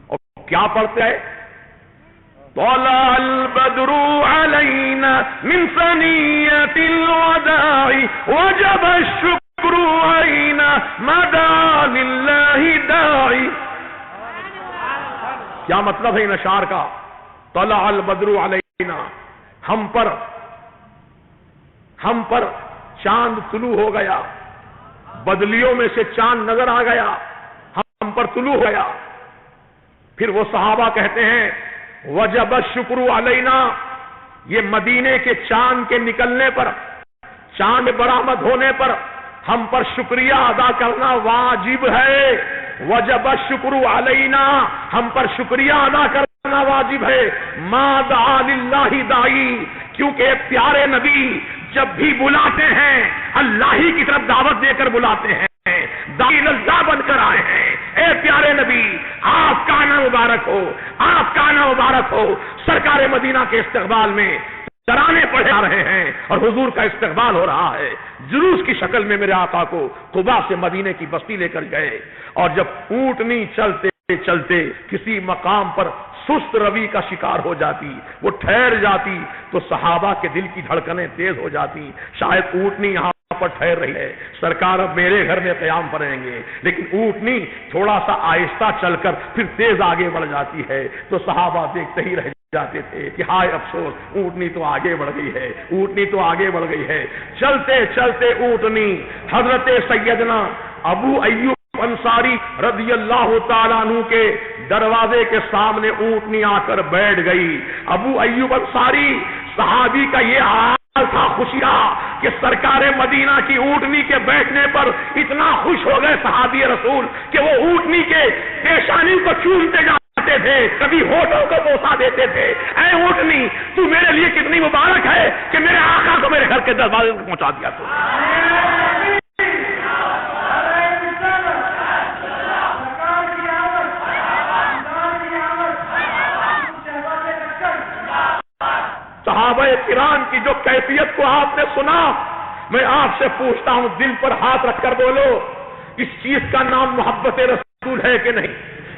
اور کیا پڑھتے ہیں؟ طلع البدر علينا من ثنية الوداع وجب الشكر علينا مدى لله داعي. کیا مطلب ہے ان اشعار کا؟ طلع البدر علينا، ہم پر چاند طلوع ہو گیا، بدلیوں میں سے چاند نظر آ گیا، ہم پر طلوع ہو گیا. پھر وہ صحابہ کہتے ہیں وجب الشکر علینا، یہ مدینے کے چاند کے نکلنے پر، چاند برآمد ہونے پر ہم پر شکریہ ادا کرنا واجب ہے. وجب الشکر علینا، ہم پر شکریہ ادا کرنا واجب ہے. ما دعا للہ داعی، کیونکہ پیارے نبی جب بھی بلاتے ہیں اللہ ہی کی طرف دعوت دے کر بلاتے ہیں، داعی اللہ بن کر آئے ہیں. اے پیارے نبی آپ کا آنا مبارک ہو، آپ کا آنا مبارک ہو. سرکار مدینہ کے استقبال میں ترانے پڑھے جا رہے ہیں اور حضور کا استقبال ہو رہا ہے. جلوس کی شکل میں میرے آقا کو قباء سے مدینے کی بستی لے کر گئے. اور جب اونٹنی چلتے چلتے کسی مقام پر سست روی کا شکار ہو جاتی، وہ ٹھہر جاتی، تو صحابہ کے دل کی دھڑکنیں تیز ہو جاتی. شاید اونٹنی یہاں پر ٹھہر رہی ہے، سرکار اب میرے گھر میں قیام کریں گے. لیکن اونٹنی تھوڑا سا آہستہ چل کر پھر تیز آگے بڑھ جاتی ہے، تو صحابہ دیکھتے ہی رہ جاتے تھے کہ ہائے افسوس، اونٹنی تو آگے بڑھ گئی ہے، اونٹنی تو آگے بڑھ گئی ہے. چلتے چلتے اونٹنی حضرت سیدنا ابو ایوب انصاری رضی اللہ تعالیٰ عنہ کے دروازے کے سامنے اونٹنی آ کر بیٹھ گئی. ابو ایوب انصاری صحابی کا یہ حال تھا خوشی کا کہ سرکار مدینہ کی اونٹنی کے بیٹھنے پر اتنا خوش ہو گئے صحابی رسول کہ وہ اونٹنی کے پیشانی کو چومتے جاتے تھے، کبھی ہونٹوں کو بوسا دیتے تھے. اے اونٹنی تو میرے لیے کتنی مبارک ہے کہ میرے آقا کو میرے گھر کے دروازے تک پہنچا دیا. تو صحابہ کرام کی جو کیفیت کو آپ نے سنا، میں آپ سے پوچھتا ہوں دل پر ہاتھ رکھ کر بولو، اس چیز کا نام محبت رسول ہے کہ نہیں؟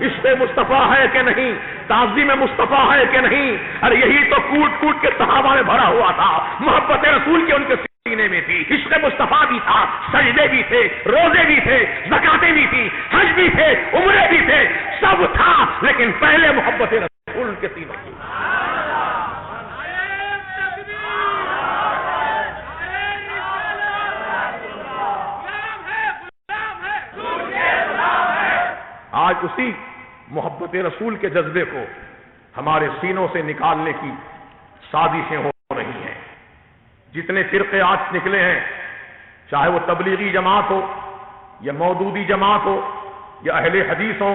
عشق مصطفیٰ ہے کہ نہیں؟ تعظیم مصطفیٰ ہے کہ نہیں؟ ارے یہی تو کوٹ کوٹ کے صحابہ میں بھرا ہوا تھا. محبت رسول کی ان کے سینے میں تھی، عشق مصطفیٰ بھی تھا، سجدے بھی تھے، روزے بھی تھے، زکاتیں بھی تھی، حج بھی تھے، عمرے بھی تھے، سب تھا. لیکن پہلے محبت رسول ان کے سینے کی. آج اسی محبت رسول کے جذبے کو ہمارے سینوں سے نکالنے کی سازشیں ہو رہی ہیں. جتنے فرقے آج نکلے ہیں، چاہے وہ تبلیغی جماعت ہو یا مودودی جماعت ہو یا اہل حدیث ہو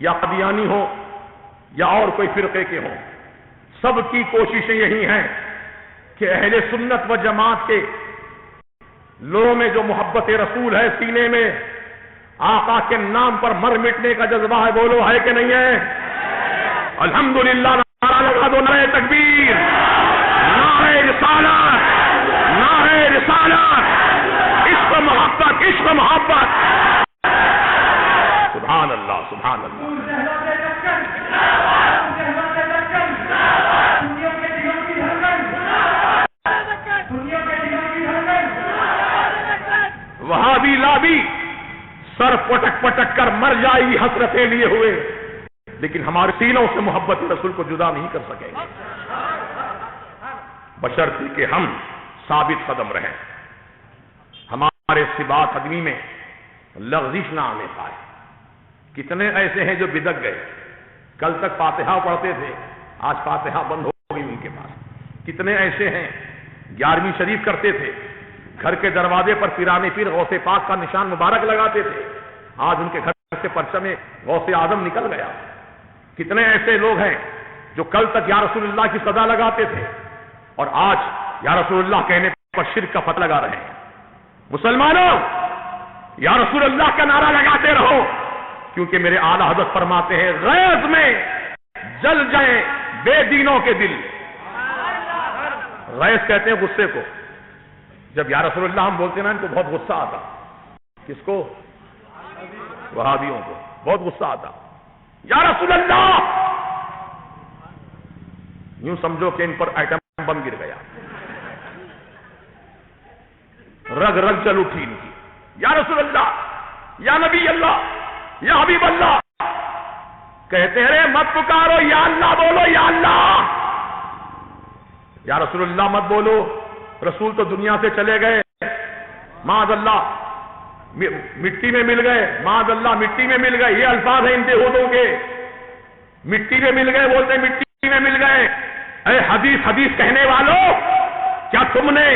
یا قادیانی ہو یا اور کوئی فرقے کے ہوں، سب کی کوششیں یہی ہیں کہ اہل سنت و جماعت کے لوگوں میں جو محبت رسول ہے، سینے میں آقا کے نام پر مر مٹنے کا جذبہ ہے، بولو ہے کہ نہیں ہے؟ الحمدللہ. نعرہ لگا دو، نعرہ تکبیر، نعرہ رسالت، نعرہ رسالت، عشق محبت، عشق محبت. سبحان اللہ، سبحان اللہ. وہابی لابی سر پٹک پٹک کر مر جائے گی حسرتیں لیے ہوئے، لیکن ہمارے سینوں سے محبت رسول کو جدا نہیں کر سکیں گے، بشرطے کہ ہم ثابت قدم رہیں، ہمارے ثبات قدمی میں لغزش نہ آنے پائے۔ کتنے ایسے ہیں جو بدک گئے، کل تک فاتحہ پڑھتے تھے، آج فاتحہ بند ہو گئی ان کے پاس۔ کتنے ایسے ہیں 11ویں شریف کرتے تھے، گھر کے دروازے پر پیران پیر غوث پاک کا نشان مبارک لگاتے تھے، آج ان کے گھر سے پرچم غوث اعظم نکل گیا۔ کتنے ایسے لوگ ہیں جو کل تک یا رسول اللہ کی صدا لگاتے تھے اور آج یا رسول اللہ کہنے پر شرک کا فتح لگا رہے ہیں۔ مسلمانوں، یا رسول اللہ کا نعرہ لگاتے رہو، کیونکہ میرے اعلیٰ حضرت فرماتے ہیں غیظ میں جل جائیں بے دینوں کے دل۔ غیظ کہتے ہیں غصے کو، جب یا رسول اللہ ہم بولتے ہیں نا ان کو بہت غصہ آتا۔ کس کو؟ وہابیوں کو بہت غصہ آتا، یا رسول اللہ، یوں سمجھو کہ ان پر ایٹم بم گر گیا، رگ رگ چل اٹھی ان کی، یا رسول اللہ، یا نبی اللہ، یا حبیب اللہ۔ کہتے ہیں مت پکارو، یا اللہ بولو، یا اللہ، یا رسول اللہ مت بولو، رسول تو دنیا سے چلے گئے، معاذ اللہ مٹی میں مل گئے، معاذ اللہ مٹی میں مل گئے، یہ الفاظ ہیں ان بےہودوں کے، مٹی میں مل گئے بولتے ہیں، مٹی میں مل گئے۔ اے حدیث کہنے والوں، کیا تم نے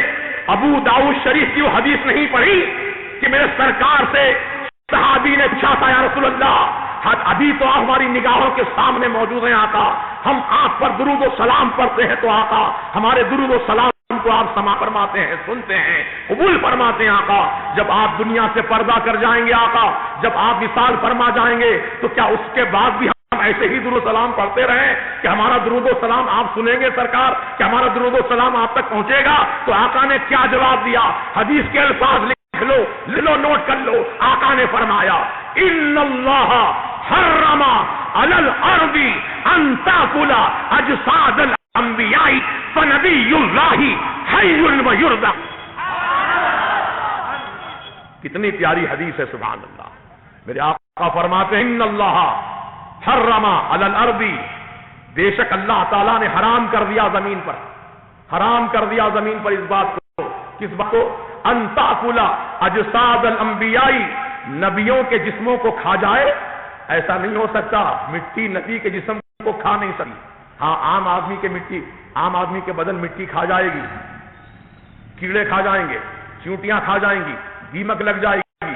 ابو داؤد شریف کی وہ حدیث نہیں پڑھی کہ میرے سرکار سے صحابی نے پوچھا تھا یا رسول اللہ، ابھی تو آپ ہماری نگاہوں کے سامنے موجود ہیں آقا، ہم آپ پر درود و سلام پڑھتے ہیں تو آقا ہمارے درود و سلام کو آپ سما فرماتے ہیں، سنتے ہیں، قبول فرماتے ہیں آقا، جب آپ دنیا سے پردہ کر جائیں گے آقا، جب آپ وصال فرما جائیں گے تو کیا اس کے بعد بھی ہم ایسے ہی درود و سلام پڑھتے رہیں کہ ہمارا درود و سلام آپ سنیں گے سرکار، کہ ہمارا درود و سلام آپ تک پہنچے گا؟ تو آقا نے کیا جواب دیا؟ حدیث کے الفاظ لکھ لو، نوٹ کر لو۔ آقا نے فرمایا ان اللہ حرم علی الارض ان تاکل اجساد الانبیاء فنبی اللہ حی ویرزق۔ کتنی پیاری حدیث ہے، سبحان اللہ۔ میرے آقا فرماتے ہیں ان اللہ حرم علی الارض، بے شک اللہ تعالیٰ نے حرام کر دیا زمین پر، حرام کر دیا زمین پر اس بات کو، کس بات کو؟ ان تاکل اجساد الانبیاء، نبیوں کے جسموں کو کھا جائے۔ ایسا نہیں ہو سکتا، مٹی نبی کے جسم کو کھا نہیں سکتی۔ ہاں عام آدمی کے بدن مٹی کھا جائے گی، کیڑے کھا جائیں گے، چیونٹیاں کھا جائیں گی، دیمک لگ جائے گی،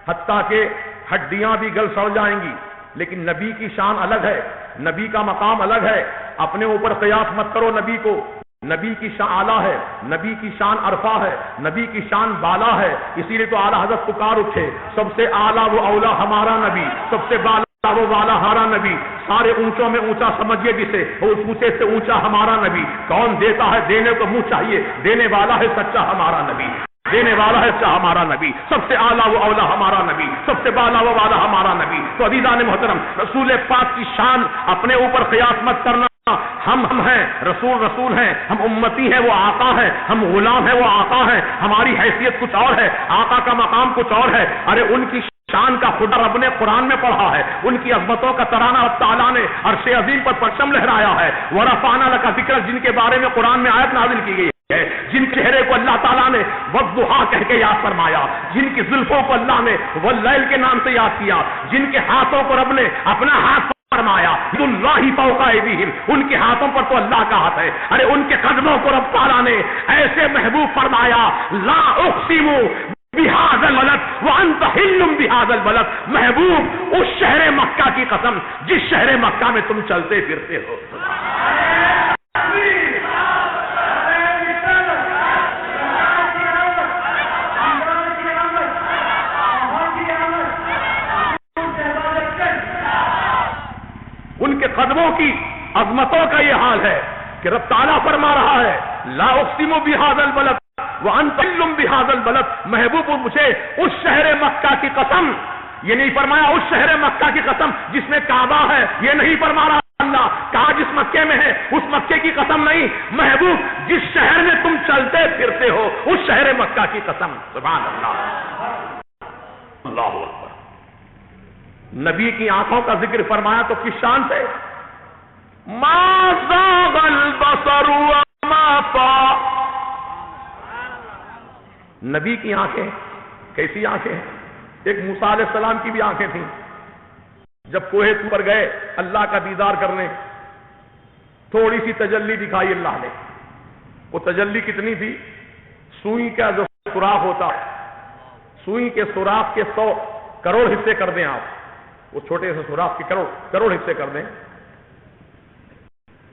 حتیٰ کہ ہڈیاں بھی گل سڑ جائیں گی، لیکن نبی کی شان الگ ہے، نبی کا مقام الگ ہے۔ اپنے اوپر قیاس مت کرو نبی کو، نبی کی شان اعلیٰ ہے، نبی کی شان عرفہ ہے، نبی کی شان بالا ہے، اسی لیے تو اعلیٰ حضرت پکار اٹھے سب سے اعلیٰ وہ اولا ہمارا نبی، سب سے بالا وہ والا ہمارا نبی، سارے اونچوں میں اونچا سمجھیے جسے، اس اونچے سے اونچا ہمارا نبی۔ کون دیتا ہے؟ دینے کو منہ چاہیے، دینے والا ہے سچا ہمارا نبی، دینے والا ہے سچا ہمارا نبی، سب سے اعلیٰ وہ اولا ہمارا نبی، سب سے بالا وہ والا ہمارا نبی۔ تو عزیزان محترم، رسول پاک کی شان اپنے اوپر قیاس مت کرنا۔ ہم ہیں، رسول ہیں، ہم امتی ہیں، وہ آقا ہیں، ہم غلام ہیں، وہ آقا ہیں، ہماری حیثیت کچھ اور ہے، آقا کا مقام کچھ اور ہے۔ ارے ان کی شان کا خدا رب نے قرآن میں پڑھا ہے، ان کی عظمتوں کا ترانہ رب تعالیٰ نے عرش عظیم پر پرچم لہرایا ہے۔ وَرَفَعْنَا لَكَ ذِكْرَكَ، جن کے بارے میں قرآن میں آیت نازل کی گئی ہے، جن کے چہرے کو اللہ تعالیٰ نے وَالضُّحَىٰ کہہ کے یاد فرمایا، جن کی زلفوں کو اللہ نے وَاللَّيْلِ کے نام سے یاد کیا، جن کے ہاتھوں کو رب نے اپنا ہاتھ فرمایا، اللہ فوق ایدیہم، ان کے ہاتھوں پر تو اللہ کا ہاتھ ہے۔ ارے ان کے قدموں کو رب تعالیٰ نے ایسے محبوب فرمایا، لا اقسم بہذا البلد وانت حل بہذا البلد، محبوب اس شہر مکہ کی قسم جس شہر مکہ میں تم چلتے پھرتے ہو۔ ان کے قدموں کی عظمتوں کا یہ حال ہے کہ رب تعالیٰ فرما رہا ہے لا اقسم بہذا البلد وانت حل بہذا البلد، محبوب مجھے اس شہر مکہ کی قسم، یہ نہیں فرمایا اس شہر مکہ کی قسم جس میں کعبہ ہے، یہ نہیں فرما رہا اللہ، کہا جس مکے میں ہے اس مکے کی قسم نہیں، محبوب جس شہر میں تم چلتے پھرتے ہو اس شہر مکہ کی قسم۔ سبحان اللہ، اللہ اکبر۔ نبی کی آنکھوں کا ذکر فرمایا تو کس شان سے؟ ما زاغ البصر وما طغى. نبی کی آنکھیں کیسی آنکھیں ہیں؟ ایک موسیٰ علیہ السلام کی بھی آنکھیں تھیں. جب کوہ طور پر گئے اللہ کا دیدار کرنے، تھوڑی سی تجلی دکھائی اللہ نے. وہ تجلی کتنی تھی؟ سوئی کا جو سوراخ ہوتا ہے، سوئی کے سوراخ کے 100 کروڑ حصے کر دیں آپ، وہ چھوٹے سے سوراخ کے کروڑ حصے کر دیں.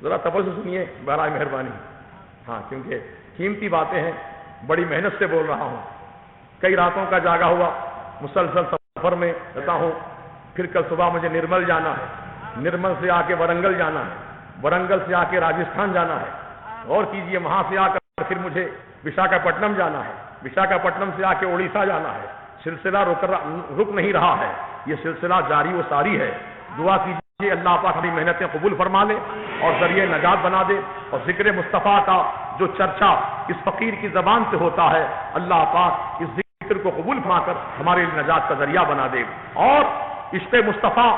ذرا توجہ سے سنیے برائے مہربانی. ہاں، کیونکہ قیمتی باتیں ہیں، بڑی محنت سے بول رہا ہوں. کئی راتوں کا جاگا ہوا، مسلسل سفر میں رہتا ہوں. پھر کل صبح مجھے نرمل جانا ہے، نرمل سے آ کے ورنگل جانا ہے، ورنگل سے آ کے راجستھان جانا ہے. غور کیجئے، وہاں سے آ کر پھر مجھے وشاکھاپٹنم جانا ہے، وشاکھاپٹنم سے آ کے اڑیسہ جانا ہے. سلسلہ رک نہیں رہا ہے، یہ سلسلہ جاری و ساری ہے. دعا کیجئے اللہ پاک ہماری محنتیں قبول فرما لے اور ذریعہ نجات بنا دے. اور ذکر مصطفیٰ کا جو چرچا اس فقیر کی زبان سے ہوتا ہے، اللہ پاک اس ذکر کو قبول فرما کر ہمارے نجات کا ذریعہ بنا دے. اور عشق مصطفیٰ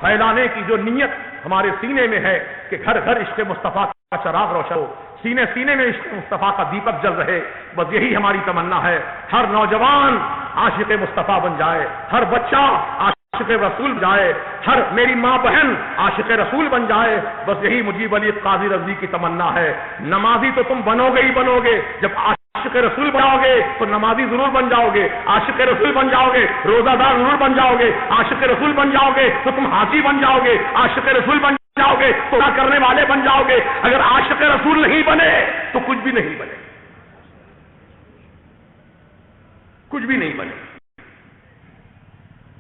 پھیلانے کی جو نیت ہمارے سینے میں ہے کہ گھر گھر عشق مصطفیٰ کا چراغ روشن ہو، سینے سینے میں عشق مصطفیٰ کا دیپک جل رہے، بس یہی ہماری تمنا ہے. ہر نوجوان عاشق مصطفیٰ بن جائے، ہر بچہ عاشق رسول بن جائے، ہر میری ماں بہن عاشق رسول بن جائے. بس یہی مجیب علی قاضی رضوی کی تمنا ہے. نمازی تو تم بنو گے ہی بنو گے، جب عاشق رسول بناؤ گے تو نمازی ضرور بن جاؤ گے، عاشق رسول بن جاؤ گے روزہ دار ضرور بن جاؤ گے، عاشق رسول بن جاؤ گے تو تم حاجی بن جاؤ گے، عاشق رسول بن جاؤ گے تو نہ کرنے والے بن جاؤ گے. اگر عاشق رسول نہیں بنے تو کچھ بھی نہیں بنے، کچھ بھی نہیں بنے.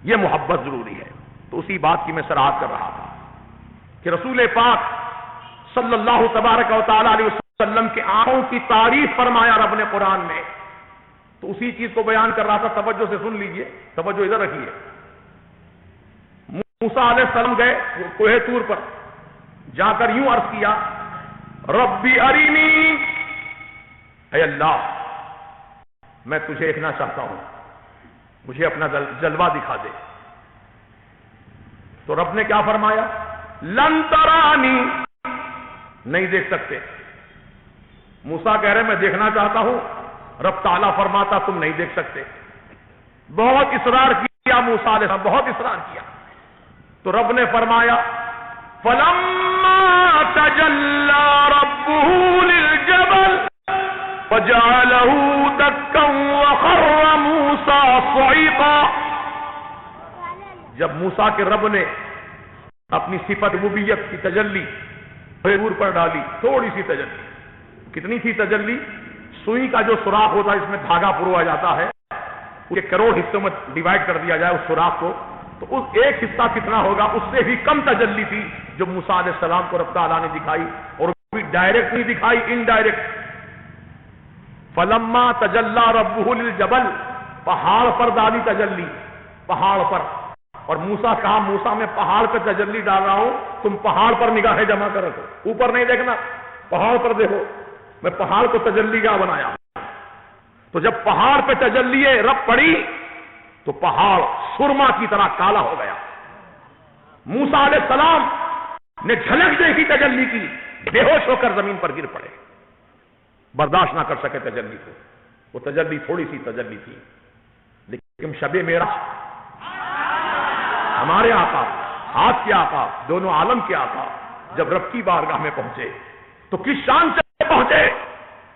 یہ محبت ضروری ہے. تو اسی بات کی میں سراحت کر رہا تھا کہ رسول پاک صلی اللہ تبارک و تعالی علیہ وسلم کی آنکھوں کی تعریف فرمایا رب نے قرآن میں. تو اسی چیز کو بیان کر رہا تھا. توجہ سے سن لیجئے، توجہ ادھر رکھیے. موسیٰ علیہ السلام گئے کوہ طور پر، جا کر یوں عرض کیا، ربی ارینی، اے اللہ میں تجھے دیکھنا چاہتا ہوں، مجھے اپنا جلوہ دکھا دے. تو رب نے کیا فرمایا؟ لن ترانی، نہیں دیکھ سکتے. موسیٰ کہہ رہے میں دیکھنا چاہتا ہوں، رب تعالیٰ فرماتا تم نہیں دیکھ سکتے. بہت اصرار کیا موسیٰ علیہ السلام، بہت اصرار کیا. تو رب نے فرمایا فَلَمَّا تَجَلَّى رَبُّهُ لِلْجَبَلِ فَجَعَلَهُ دَكًّا وَخَرَّ مُوسَىٰ صَعِقًا. جب موسیٰ کے رب نے اپنی صفت ربوبیت کی تجلی حضور پر ڈالی، تھوڑی سی تجلی. کتنی سی تجلی؟ سوئی کا جو سوراخ ہوتا ہے اس میں دھاگا پرویا جاتا ہے، اسے کروڑ حصوں میں ڈیوائڈ کر دیا جائے اس سوراخ کو، تو اس ایک حصہ کتنا ہوگا؟ اس سے بھی کم تجلی تھی جو موسیٰ علیہ السلام کو رب تعالیٰ نے دکھائی. اور بھی ڈائریکٹ نہیں دکھائی، انڈائریکٹ. فلما تجلی ربہ للجبل، پہاڑ پر ڈالی تجلی، پہاڑ پر. اور موسیٰ کہا موسیٰ میں پہاڑ پہ تجلی ڈال رہا ہوں، تم پہاڑ پر نگاہیں جمع کر رکھو، اوپر نہیں دیکھنا، پہاڑ پر دیکھو. میں پہاڑ کو تجلی کا بنایا. تو جب پہاڑ پہ تجلی رب پڑی تو پہاڑ سرما کی طرح کالا ہو گیا. موسیٰ علیہ السلام نے جھلک دیکھی تجلی کی، بے ہوش ہو کر زمین پر گر پڑے، برداشت نہ کر سکے تجلی کو. وہ تجلی تھوڑی سی تجلی تھی، لیکن شب معراج ہمارے آقا، آپ کے آقا، دونوں عالم کے آقا جب رب کی بارگاہ میں پہنچے تو کس شان سے پہنچے؟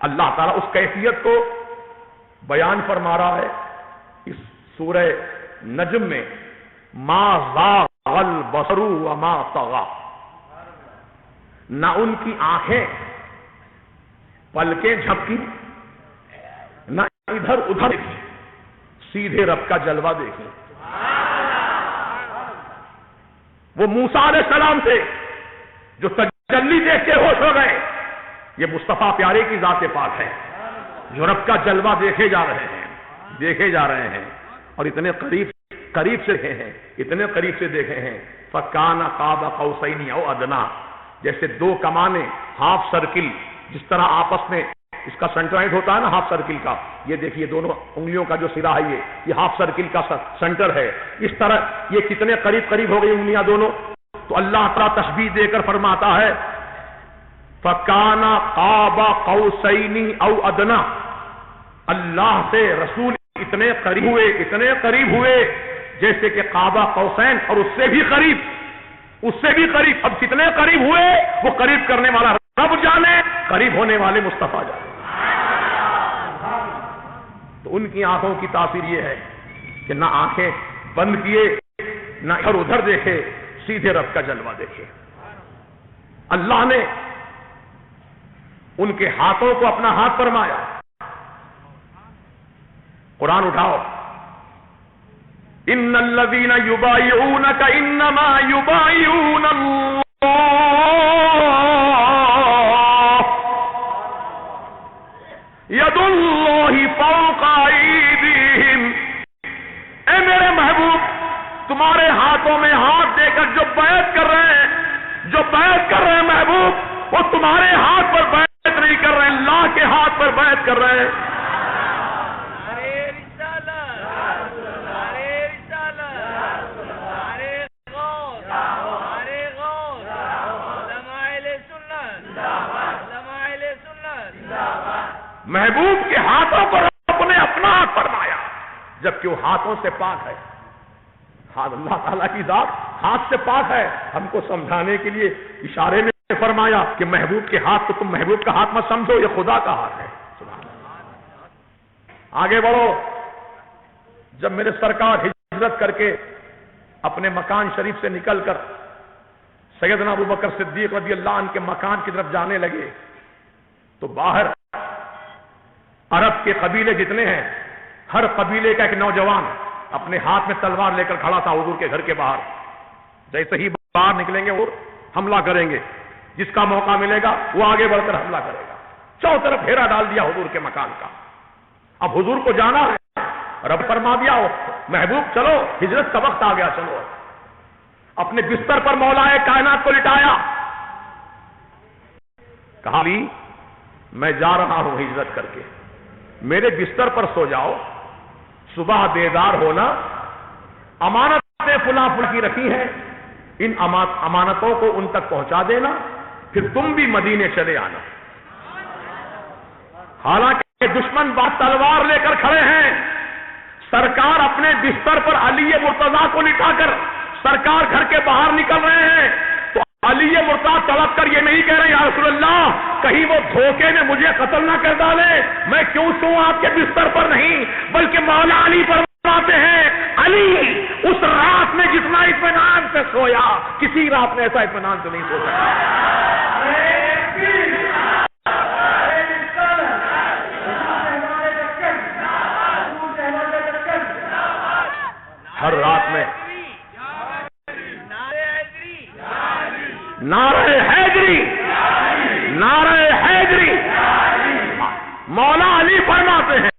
اللہ تعالیٰ اس کیفیت کو بیان فرما رہا ہے اس سورہ نجم میں، ما زاغ البصر وما طغى. نہ ان کی آنکھیں پلکیں جھپکی، نہ ادھر ادھر دیکھی، سیدھے رب کا جلوہ دیکھی. وہ موسیٰ علیہ السلام سے جو تجلی دیکھ کے ہوش ہو گئے، یہ مصطفیٰ پیارے کی ذات پاک ہے جو رب کا جلوہ دیکھے جا رہے ہیں، دیکھے جا رہے ہیں. اور اتنے قریب سے دیکھے ہیں، اتنے قریب سے دیکھے ہیں. فَكَانَ قَابَ قَوْسَيْنِ أَوْ أَدْنَىٰ، جیسے دو کمانیں ہاف سرکل جس طرح آپس میں اس کا سینٹرائٹ ہوتا ہے نا ہاف سرکل کا، یہ دیکھیے دونوں انگلیوں کا جو سرا ہے یہ ہاف سرکل کا سینٹر ہے، اس طرح یہ کتنے قریب قریب ہو گئی انگلیاں دونوں. تو اللہ تعالیٰ تشبیہ دے کر فرماتا ہے فَكَانَ قَابَ قَوْسَيْنِ أَوْ أَدْنَىٰ، اللہ سے رسول اتنے قریب ہوئے جیسے کہ قابہ قوسین، اور اس سے بھی قریب. اب کتنے قریب ہوئے وہ قریب کرنے والا رب جانے، قریب ہونے والے مصطفیٰ جانے. تو ان کی آنکھوں کی تاثیر یہ ہے کہ نہ آنکھیں بند کیے، نہ ادھر ادھر دیکھے، سیدھے رب کا جلوہ دیکھے. اللہ نے ان کے ہاتھوں کو اپنا ہاتھ فرمایا. قرآن اٹھاؤ، ان الذین یبایعونک انما یبایعون اللہ ید اللہ فوق ایدیہم. اے میرے محبوب، تمہارے ہاتھوں میں ہاتھ دے کر جو بیعت کر رہے ہیں محبوب، وہ تمہارے ہاتھ پر بیعت نہیں کر رہے ہیں، اللہ کے ہاتھ پر بیعت کر رہے ہیں. محبوب کے ہاتھوں پر رب نے اپنا ہاتھ فرمایا، جبکہ وہ ہاتھوں سے پاک ہے. اللہ تعالیٰ کی ذات ہاتھ سے پاک ہے. ہم کو سمجھانے کے لیے اشارے میں فرمایا کہ محبوب کے ہاتھ کو تم محبوب کا ہاتھ مت سمجھو، یہ خدا کا ہاتھ ہے. آگے بڑھو. جب میرے سرکار ہجرت کر کے اپنے مکان شریف سے نکل کر سیدنا ابوبکر صدیق رضی اللہ عنہ کے مکان کی طرف جانے لگے تو باہر عرب کے قبیلے جتنے ہیں، ہر قبیلے کا ایک نوجوان اپنے ہاتھ میں تلوار لے کر کھڑا تھا حضور کے گھر کے باہر. جیسے ہی باہر نکلیں گے اور حملہ کریں گے، جس کا موقع ملے گا وہ آگے بڑھ کر حملہ کرے گا. چاروں طرف گھیرا ڈال دیا حضور کے مکان کا. اب حضور کو جانا ہے، رب فرما دیا محبوب چلو، ہجرت کا وقت آ گیا، چلو. اپنے بستر پر مولا کائنات کو لٹایا، کہا بھی میں جا رہا ہوں ہجرت کر کے، میرے بستر پر سو جاؤ، صبح بیدار ہونا، امانتیں فلاں کی رکھی ہیں، ان امانتوں کو ان تک پہنچا دینا، پھر تم بھی مدینے چلے آنا. حالانکہ دشمن بات تلوار لے کر کھڑے ہیں، سرکار اپنے بستر پر علی مرتضیٰ کو لٹا کر سرکار گھر کے باہر نکل رہے ہیں. تو علی مرتضیٰ تڑپ کر یہ نہیں کہہ رہے یا رسول اللہ کہیں وہ دھوکے میں مجھے قتل نہ کر ڈالے، میں کیوں سوں آپ کے بستر پر نہیں، بلکہ مولا علی فرماتے ہیں علی اس رات میں جتنا اطمینان سے سویا کسی رات میں ایسا اطمینان سے نہیں سو سکتا. ہر رات میں نعرہ حیدری مولا علی فرماتے ہیں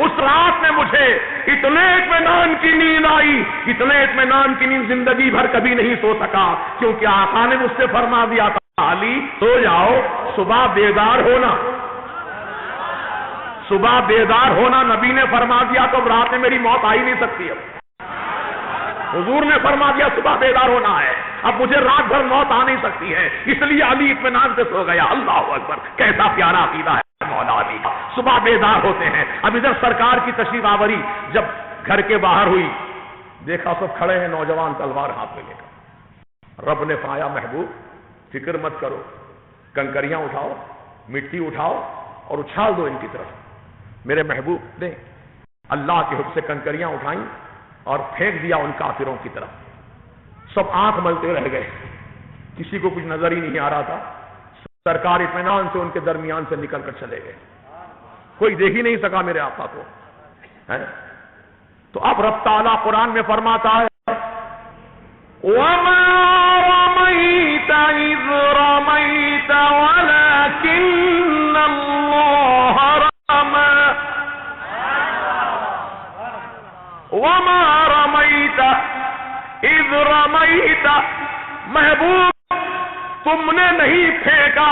اس رات میں مجھے اتنے اطمینان کی نیند آئی، اتنے اطمینان کی نیند زندگی بھر کبھی نہیں سو سکا، کیونکہ آقا نے مجھ سے فرما دیا تھا علی سو جاؤ، صبح بیدار ہونا نبی نے فرما دیا تو اب رات میں میری موت آ ہی نہیں سکتی. اب حضور نے فرما دیا صبح بیدار ہونا ہے، اب مجھے رات بھر موت آ نہیں سکتی ہے، اس لیے علی اطمینان سے سو گیا. اللہ اکبر، کیسا پیارا عقیدہ ہے مولا علی. صبح بیدار ہوتے ہیں. اب ادھر سرکار کی تشریف آوری جب گھر کے باہر ہوئی، دیکھا سب کھڑے ہیں نوجوان تلوار ہاتھ میں لے کر. رب نے فرمایا محبوب فکر مت کرو، کنکریاں اٹھاؤ، مٹی اٹھاؤ اور اچھال دو ان کی طرف. میرے محبوب نے اللہ کے حکم سے کنکریاں اٹھائیں اور پھینک دیا ان کافروں کی طرف. سب آنکھ ملتے رہ گئے، کسی کو کچھ نظر ہی نہیں آ رہا تھا. سرکار اطمینان سے ان کے درمیان سے نکل کر چلے گئے، کوئی دیکھ ہی نہیں سکا میرے آقا کو. تو اب رب تعالیٰ قرآن میں فرماتا ہے وَمَا رَمَيْتَ إِذْ رَمَيْتَ وَلَكِنَّ اللَّهَ رَمَى وَمَا رَمَيْتَ إِذْ رَمَيْتَ محبوب تم نے نہیں پھینکا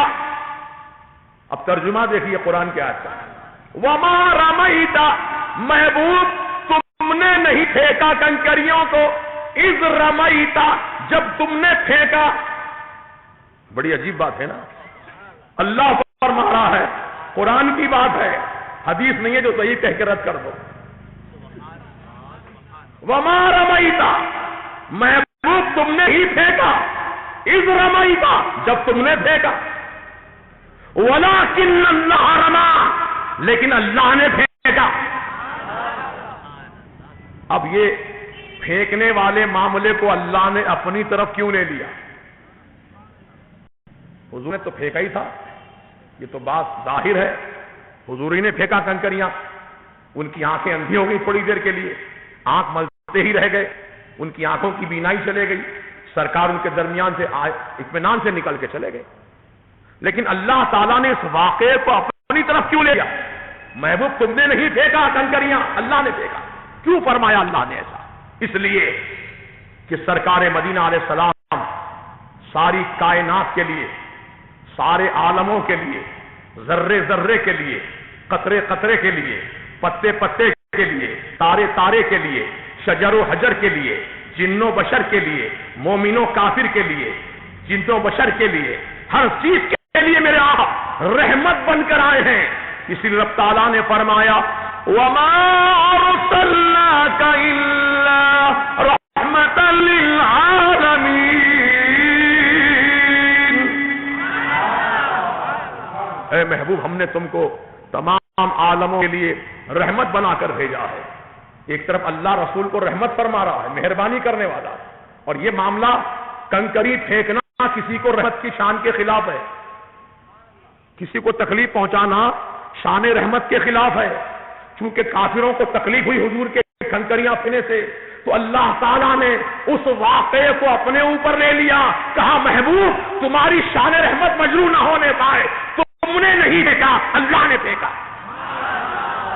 اب ترجمہ دیکھیے قرآن کے آیت کا، وما رمیت، محبوب تم نے نہیں پھینکا کنکریوں کو، اذ رمیت، جب تم نے پھینکا۔ بڑی عجیب بات ہے نا، اللہ فرما رہا ہے، قرآن کی بات ہے، حدیث نہیں ہے جو صحیح کہہ کے رد کر دو۔ وما رمیت، محبوب تم نے ہی پھینکا، اذ رمیت، جب تم نے پھینکا، ولکن اللہ رما، لیکن اللہ نے پھینکا۔ اب یہ پھینکنے والے معاملے کو اللہ نے اپنی طرف کیوں لے لیا؟ حضور نے تو پھینکا ہی تھا، یہ تو بات ظاہر ہے، حضور ہی نے پھینکا کنکریاں، ان کی آنکھیں اندھی ہو گئی تھوڑی دیر کے لیے، آنکھ ملتے ہی رہ گئے، ان کی آنکھوں کی بینائی چلے گئی، سرکار ان کے درمیان سے اطمینان سے نکل کے چلے گئے۔ لیکن اللہ تعالیٰ نے اس واقعے کو اپنی طرف کیوں لے لیا؟ محبوب تم نے نہیں پھینکا کنکریاں، اللہ نے پھینکا۔ کیوں فرمایا اللہ نے ایسا؟ اس لیے کہ سرکار مدینہ علیہ السلام ساری کائنات کے لیے، سارے عالموں کے لیے، ذرے ذرے کے لیے، قطرے قطرے کے لیے، پتے پتے کے لیے، تارے تارے کے لیے، شجر و حجر کے لیے، جن و بشر کے لیے، مومن و کافر کے لیے، جن و بشر کے لیے، ہر چیز کے لیے میرے آقا رحمت بن کر آئے ہیں۔ اسی لیے رب تعالیٰ نے فرمایا وَمَا أَرْسَلْنَاكَ إِلَّا رَحْمَةً لِلْعَالَمِينَ۔ اے محبوب ہم نے تم کو تمام عالموں کے لیے رحمت بنا کر بھیجا ہے۔ ایک طرف اللہ رسول کو رحمت فرما رہا ہے، مہربانی کرنے والا، اور یہ معاملہ کنکری پھینکنا کسی کو رحمت کی شان کے خلاف ہے، کسی کو تکلیف پہنچانا شان رحمت کے خلاف ہے۔ چونکہ کافروں کو تکلیف ہوئی حضور کے کنکریاں پھینے سے، تو اللہ تعالیٰ نے اس واقعے کو اپنے اوپر لے لیا، کہا محبوب تمہاری شان رحمت مجروح نہ ہونے پائے، تم نے نہیں پھینکا، اللہ نے پھینکا۔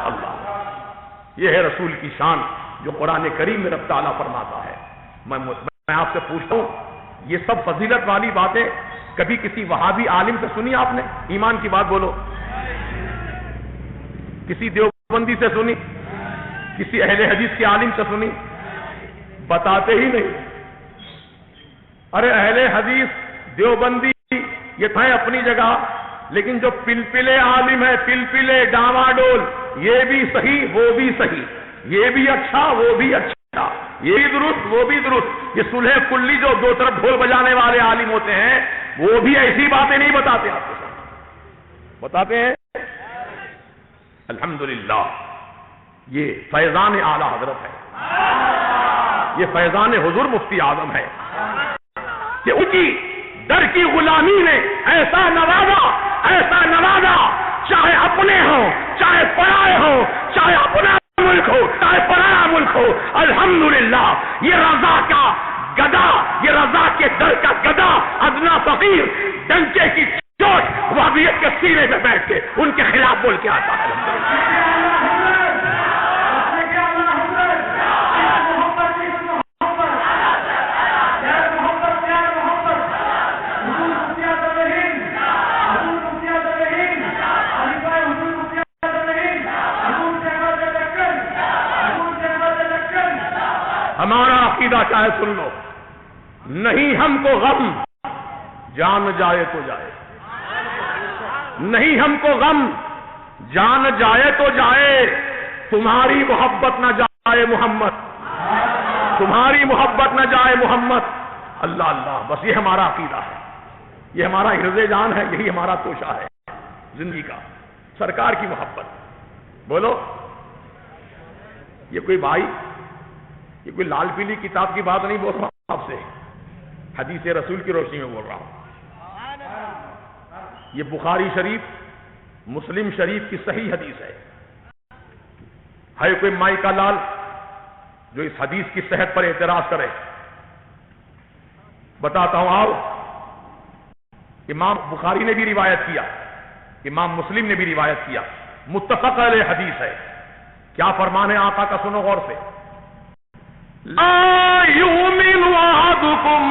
اللہ، یہ ہے رسول کی شان جو قرآن کریم میں رب تعالیٰ فرماتا ہے۔ میں آپ سے پوچھتا ہوں، یہ سب فضیلت والی باتیں کبھی کسی وہابی عالم سے سنی آپ نے؟ ایمان کی بات بولو۔ کسی دیوبندی سے سنی؟ کسی اہل حدیث کے عالم سے سنی؟ بتاتے ہی نہیں۔ ارے اہل حدیث دیوبندی یہ تھا اپنی جگہ، لیکن جو پلپلے عالم ہے، پلپلے ڈاواڈول، یہ بھی صحیح وہ بھی صحیح، یہ بھی اچھا وہ بھی اچھا، یہ بھی درست وہ بھی درست۔ یہ صلح کلی جو دو طرف ڈھول بجانے والے عالم ہوتے ہیں، وہ بھی ایسی باتیں نہیں بتاتے، آپ کے ساتھ بتاتے ہیں۔ الحمدللہ یہ فیضان اعلی حضرت ہے، یہ فیضان حضور مفتی اعظم ہے کہ ان کی در کی غلامی نے ایسا نوازا، چاہے اپنے ہوں چاہے پرائے ہوں، چاہے اپنا ملک ہو چاہے پرایا ملک ہو، الحمدللہ یہ رضا کا گدا، یہ رضا کے در کا گدا، ادنا فقیر ڈنکے کی چوٹ وابیت کے سینے پہ بیٹھ کے ان کے خلاف بول کے آتا ہے۔ ہمارا عقیدہ چاہے سن لو، نہیں ہم کو غم جان جائے تو جائے، نہیں ہم کو غم جان جائے تو جائے، تمہاری محبت نہ جائے محمد، تمہاری محبت نہ جائے محمد۔ اللہ اللہ، بس یہ ہمارا عقیدہ ہے، یہ ہمارا حرز جان ہے، یہی ہمارا توشہ ہے زندگی کا، سرکار کی محبت۔ بولو، یہ کوئی بھائی، یہ کوئی لال پیلی کتاب کی بات نہیں بول رہا ہوں آپ سے، حدیث رسول کی روشنی میں بول رہا ہوں۔ یہ بخاری شریف مسلم شریف کی صحیح حدیث ہے کوئی مائی کا لال جو اس حدیث کی صحت پر اعتراض کرے؟ بتاتا ہوں آؤ، امام بخاری نے بھی روایت کیا، امام مسلم نے بھی روایت کیا، متفق علیہ حدیث ہے۔ کیا فرمان ہے آقا کا؟ سنو غور سے، لا يؤمن أحدكم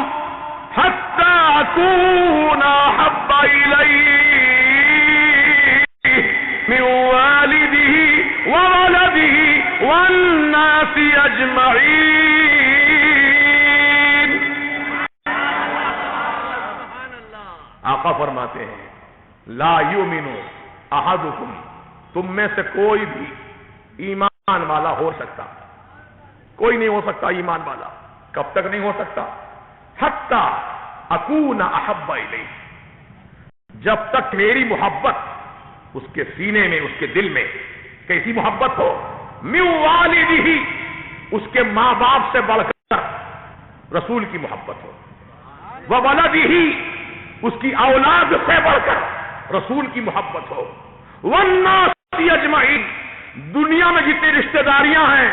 حتى أكون أحب إليه والناس اجمعین۔ آقا فرماتے ہیں لا یؤمن احدکم، تم میں سے کوئی بھی ایمان والا ہو سکتا، کوئی نہیں ہو سکتا ایمان والا۔ کب تک نہیں ہو سکتا؟ حتی اکون احب الیہ، جب تک میری محبت اس کے سینے میں، اس کے دل میں کیسی محبت ہو؟ من والدہ، اس کے ماں باپ سے بڑھ کر رسول کی محبت ہو، وولدہ، اس کی اولاد سے بڑھ کر رسول کی محبت ہو، والناس اجمعین، دنیا میں جتنی رشتہ داریاں ہیں،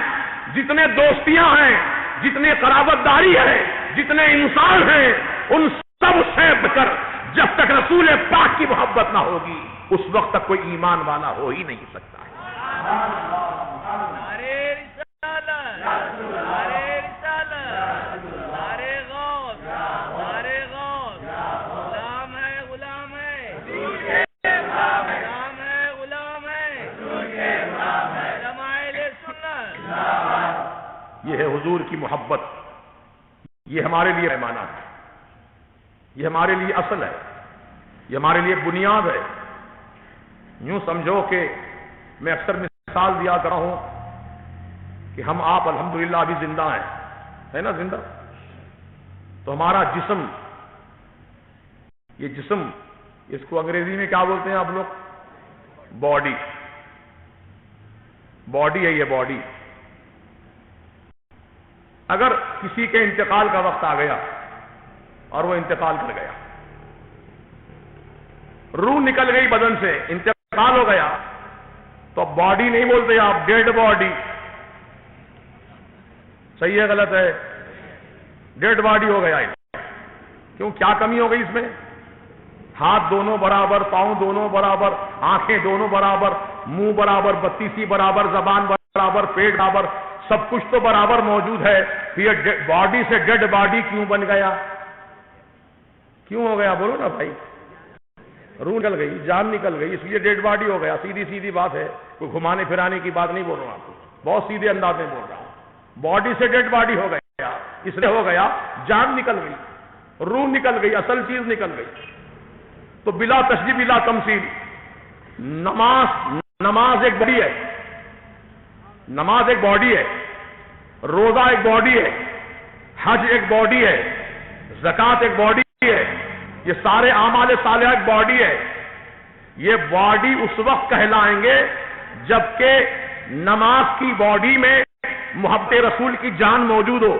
جتنے دوستیاں ہیں، جتنے قرابت داری ہے، جتنے انسان ہیں، ان سب سے بڑھ کر جب تک رسول پاک کی محبت نہ ہوگی اس وقت تک کوئی ایمان والا ہو ہی نہیں سکتا ہے۔ یہ ہے حضور کی محبت، یہ ہمارے لیے پیمانہ ہے، یہ ہمارے لیے اصل ہے، یہ ہمارے لیے بنیاد ہے۔ یوں سمجھو کہ میں اکثر مثال دیا کرتا ہوں کہ ہم آپ الحمدللہ ابھی زندہ ہیں، ہے نا زندہ؟ تو ہمارا جسم، یہ جسم، اس کو انگریزی میں کیا بولتے ہیں آپ لوگ؟ باڈی، باڈی ہے یہ باڈی۔ اگر کسی کے انتقال کا وقت آ گیا اور وہ انتقال کر گیا، روح نکل گئی بدن سے، انتقال ہو گیا، تو باڈی نہیں بولتے آپ، ڈیڈ باڈی۔ صحیح ہے غلط ہے؟ ڈیڈ باڈی ہو گیا۔ کیوں؟ کیا کمی ہو گئی اس میں؟ ہاتھ دونوں برابر، پاؤں دونوں برابر، آنکھیں دونوں برابر، منہ برابر، بتیسی برابر، زبان برابر، پیٹ برابر، سب کچھ تو برابر موجود ہے، پھر باڈی سے ڈیڈ باڈی کیوں بن گیا؟ کیوں ہو گیا بولو نا بھائی؟ روح نکل گئی، جان نکل گئی، اس لیے ڈیڈ باڈی ہو گیا۔ سیدھی سیدھی بات ہے، کوئی گھمانے پھرانے کی بات نہیں بول رہا ہوں آپ کو، بہت سیدھے انداز میں بول رہا ہوں۔ باڈی سے ڈیڈ باڈی ہو گیا، اس لیے ہو گیا جان نکل گئی، روح نکل گئی، اصل چیز نکل گئی۔ تو بلا تشبیہ بلا تمثیل، نماز ایک باڈی ہے، نماز ایک باڈی ہے، روزہ ایک باڈی ہے، حج ایک باڈی ہے، زکوٰۃ ایک باڈی ہے، یہ سارے اعمال صالحہ ایک باڈی ہے۔ یہ باڈی اس وقت کہلائیں گے جبکہ نماز کی باڈی میں محبت رسول کی جان موجود ہو،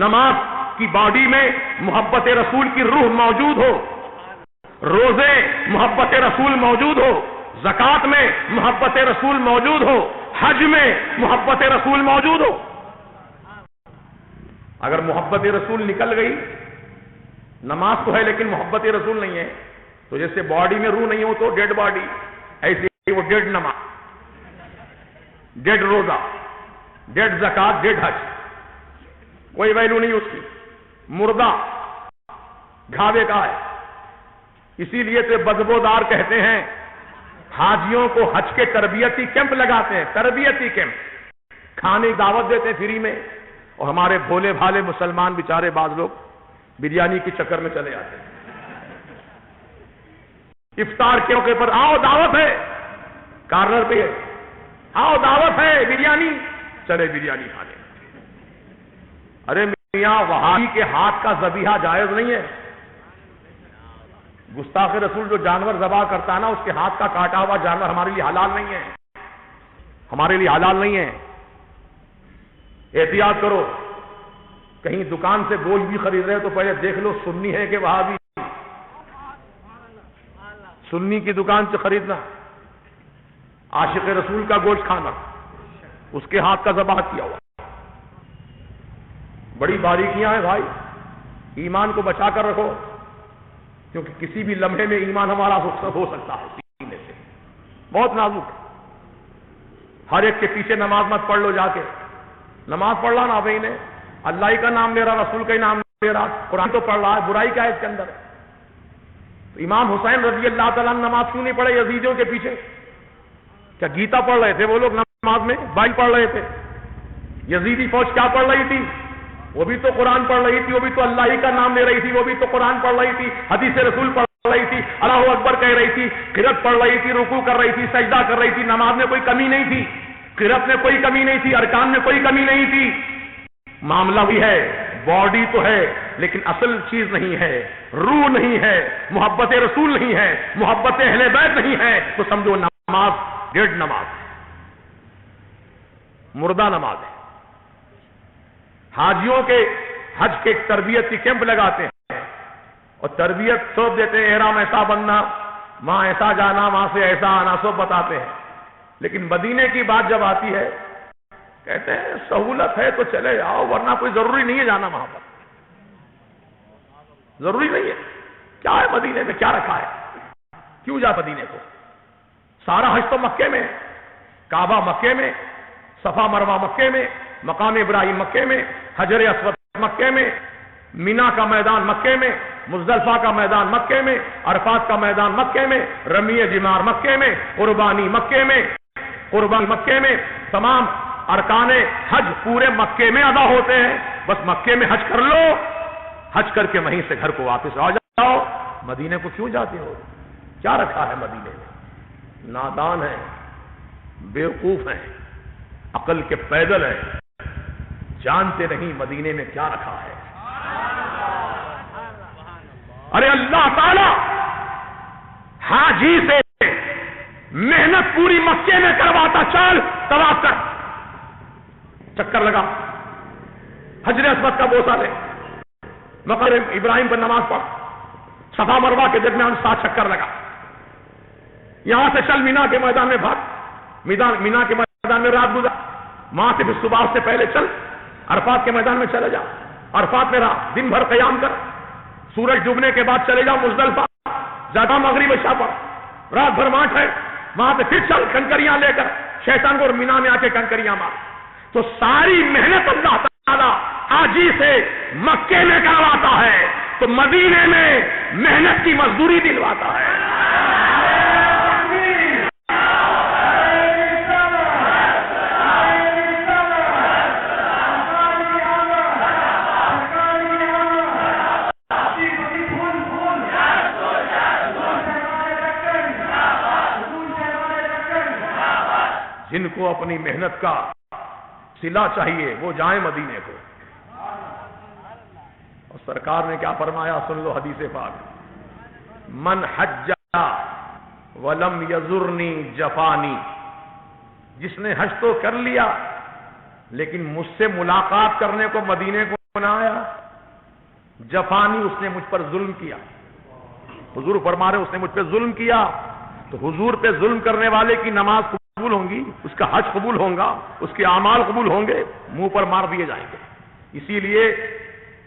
نماز کی باڈی میں محبت رسول کی روح موجود ہو، روزے محبت رسول موجود ہو، زکوٰۃ میں محبت رسول موجود ہو، حج میں محبت رسول موجود ہو۔ اگر محبت رسول نکل گئی، نماز تو ہے لیکن محبت رسول نہیں ہے، تو جیسے باڈی میں روح نہیں ہو تو ڈیڈ باڈی، ایسے ہی وہ ڈیڈ نماز، ڈیڈ روزہ، ڈیڈ زکوٰۃ، ڈیڈ حج، کوئی ویلو نہیں اس کی، مردہ گھاوے کا ہے۔ اسی لیے تو بدبودار کہتے ہیں حاجیوں کو حج کے تربیتی کیمپ لگاتے ہیں، تربیتی کیمپ، کھانے کی دعوت دیتے ہیں فری میں، اور ہمارے بھولے بھالے مسلمان بیچارے بعض لوگ بریانی کے چکر میں چلے آتے ہیں۔ افطار کے موقع پر آؤ دعوت ہے، کارنر پہ آؤ دعوت ہے بریانی، چلے بریانی کھانے۔ ارے میاں وہابی کے ہاتھ کا ذبیحہ جائز نہیں ہے، گستاخ رسول جو جانور ذبح کرتا ہے نا، اس کے ہاتھ کا کاٹا ہوا جانور ہمارے لیے حلال نہیں ہے، ہمارے لیے حلال نہیں ہے۔ احتیاط کرو، کہیں دکان سے گوشت بھی خرید رہے تو پہلے دیکھ لو سنی ہے کہ وہابی۔ سنی کی دکان سے خریدنا، عاشق رسول کا گوشت کھانا، اس کے ہاتھ کا ذبح کیا ہوا، بڑی باریکیاں ہیں بھائی، ایمان کو بچا کر رکھو، کیونکہ کسی بھی لمحے میں ایمان ہمارا ہو سکتا ہے سینے سے، بہت نازک ہے۔ ہر ایک کے پیچھے نماز مت پڑھ لو، جا کے نماز پڑھ لا نا بھائی نے، اللہ ہی کا نام لے رہا، رسول کا ہی نام لے رہا، قرآن تو پڑھ رہا ہے، برائی کیا ہے اس کے اندر؟ تو امام حسین رضی اللہ تعالیٰ نے نماز کیوں نہیں پڑھے یزیدیوں کے پیچھے؟ کیا گیتا پڑھ رہے تھے وہ لوگ نماز میں؟ بائبل پڑھ رہے تھے؟ یزیدی فوج کیا پڑھ رہی تھی؟ وہ بھی تو قرآن پڑھ رہی تھی، وہ بھی تو اللہ ہی کا نام لے رہی تھی، وہ بھی تو قرآن پڑھ رہی تھی، حدیث رسول پڑھ رہی تھی، اللہ اکبر کہہ رہی تھی، قرات پڑھ رہی تھی، رکوع کر رہی تھی، سجدہ کر رہی تھی، نماز میں کوئی کمی نہیں تھی، قرات میں کوئی کمی نہیں تھی، ارکان میں کوئی کمی نہیں تھی۔ معاملہ بھی ہے، باڈی تو ہے لیکن اصل چیز نہیں ہے، روح نہیں ہے، محبت رسول نہیں ہے، محبت اہل بیت نہیں ہے، تو سمجھو نماز ڈیڈ نماز ہے، مردہ نماز ہے۔ حاجیوں کے حج کے تربیت کی کیمپ لگاتے ہیں اور تربیت سب دیتے ہیں، احرام ایسا بننا، وہاں ایسا جانا، وہاں سے ایسا آنا، سب بتاتے ہیں، لیکن مدینے کی بات جب آتی ہے کہتے ہیں سہولت ہے تو چلے جاؤ، ورنہ کوئی ضروری نہیں ہے جانا وہاں پر، ضروری نہیں ہے۔ کیا ہے مدینے میں، کیا رکھا ہے؟ کیوں جا مدینے کو؟ سارا حج تو مکے میں، کعبہ مکے میں، صفا مروہ مکے میں، مقام ابراہیم مکے میں، حجر اسود مکے میں، مینا کا میدان مکے میں، مزدلفہ کا میدان مکے میں، عرفات کا میدان مکے میں، رمی جمار مکے میں، قربانی مکے میں، قربانی مکے میں، تمام ارکان حج پورے مکے میں ادا ہوتے ہیں۔ بس مکے میں حج کر لو، حج کر کے وہیں سے گھر کو واپس آ جاؤ۔ مدینے کو کیوں جاتے ہو؟ کیا رکھا ہے مدینے میں؟ نادان ہیں، بیوقوف ہیں، عقل کے پیدل ہیں، جانتے نہیں مدینے میں کیا رکھا ہے۔ ارے اللہ تعالی حاجی سے محنت پوری مکے میں کرواتا، چل طواف کر، چکر لگا، حجر اسود کا بوسہ لے، مقام ابراہیم پر نماز پڑھ، صفا مروہ کے درمیان 7 چکر لگا، یہاں سے چل مینا کے میدان میں بھاگ، مینا کے میدان میں رات گزار، وہاں سے پھر صبح سے پہلے چل عرفات کے میدان میں چلے جا، عرفات میں رہا، دن بھر قیام کر، سورج ڈوبنے کے بعد چلے جاؤ مزدلفہ، زیادہ مغرب عشاء پر رات بھر وہاں ٹھہر، وہاں سے پھر چل کنکریاں لے کر شیطان کو مینا میں آ کے کنکریاں مار۔ تو ساری محنت اللہ تعالیٰ حاجی سے مکے میں کرواتا ہے تو مدینے میں محنت کی مزدوری دلواتا ہے۔ جن کو اپنی محنت کا صلہ چاہیے وہ جائیں مدینے کو۔ اور سرکار نے کیا فرمایا، سن لو حدیث پاک، من حج ولم یزرنی جفانی، جس نے حج تو کر لیا لیکن مجھ سے ملاقات کرنے کو مدینے کو نہ آیا، جفانی، اس نے مجھ پر ظلم کیا۔ حضور فرما رہے اس نے مجھ پہ ظلم کیا، تو حضور پہ ظلم کرنے والے کی نماز قبول ہوں گی، اس کا حج قبول ہوگا، اس کے اعمال قبول ہوں گے، منہ پر مار دیے جائیں گے۔ اسی لیے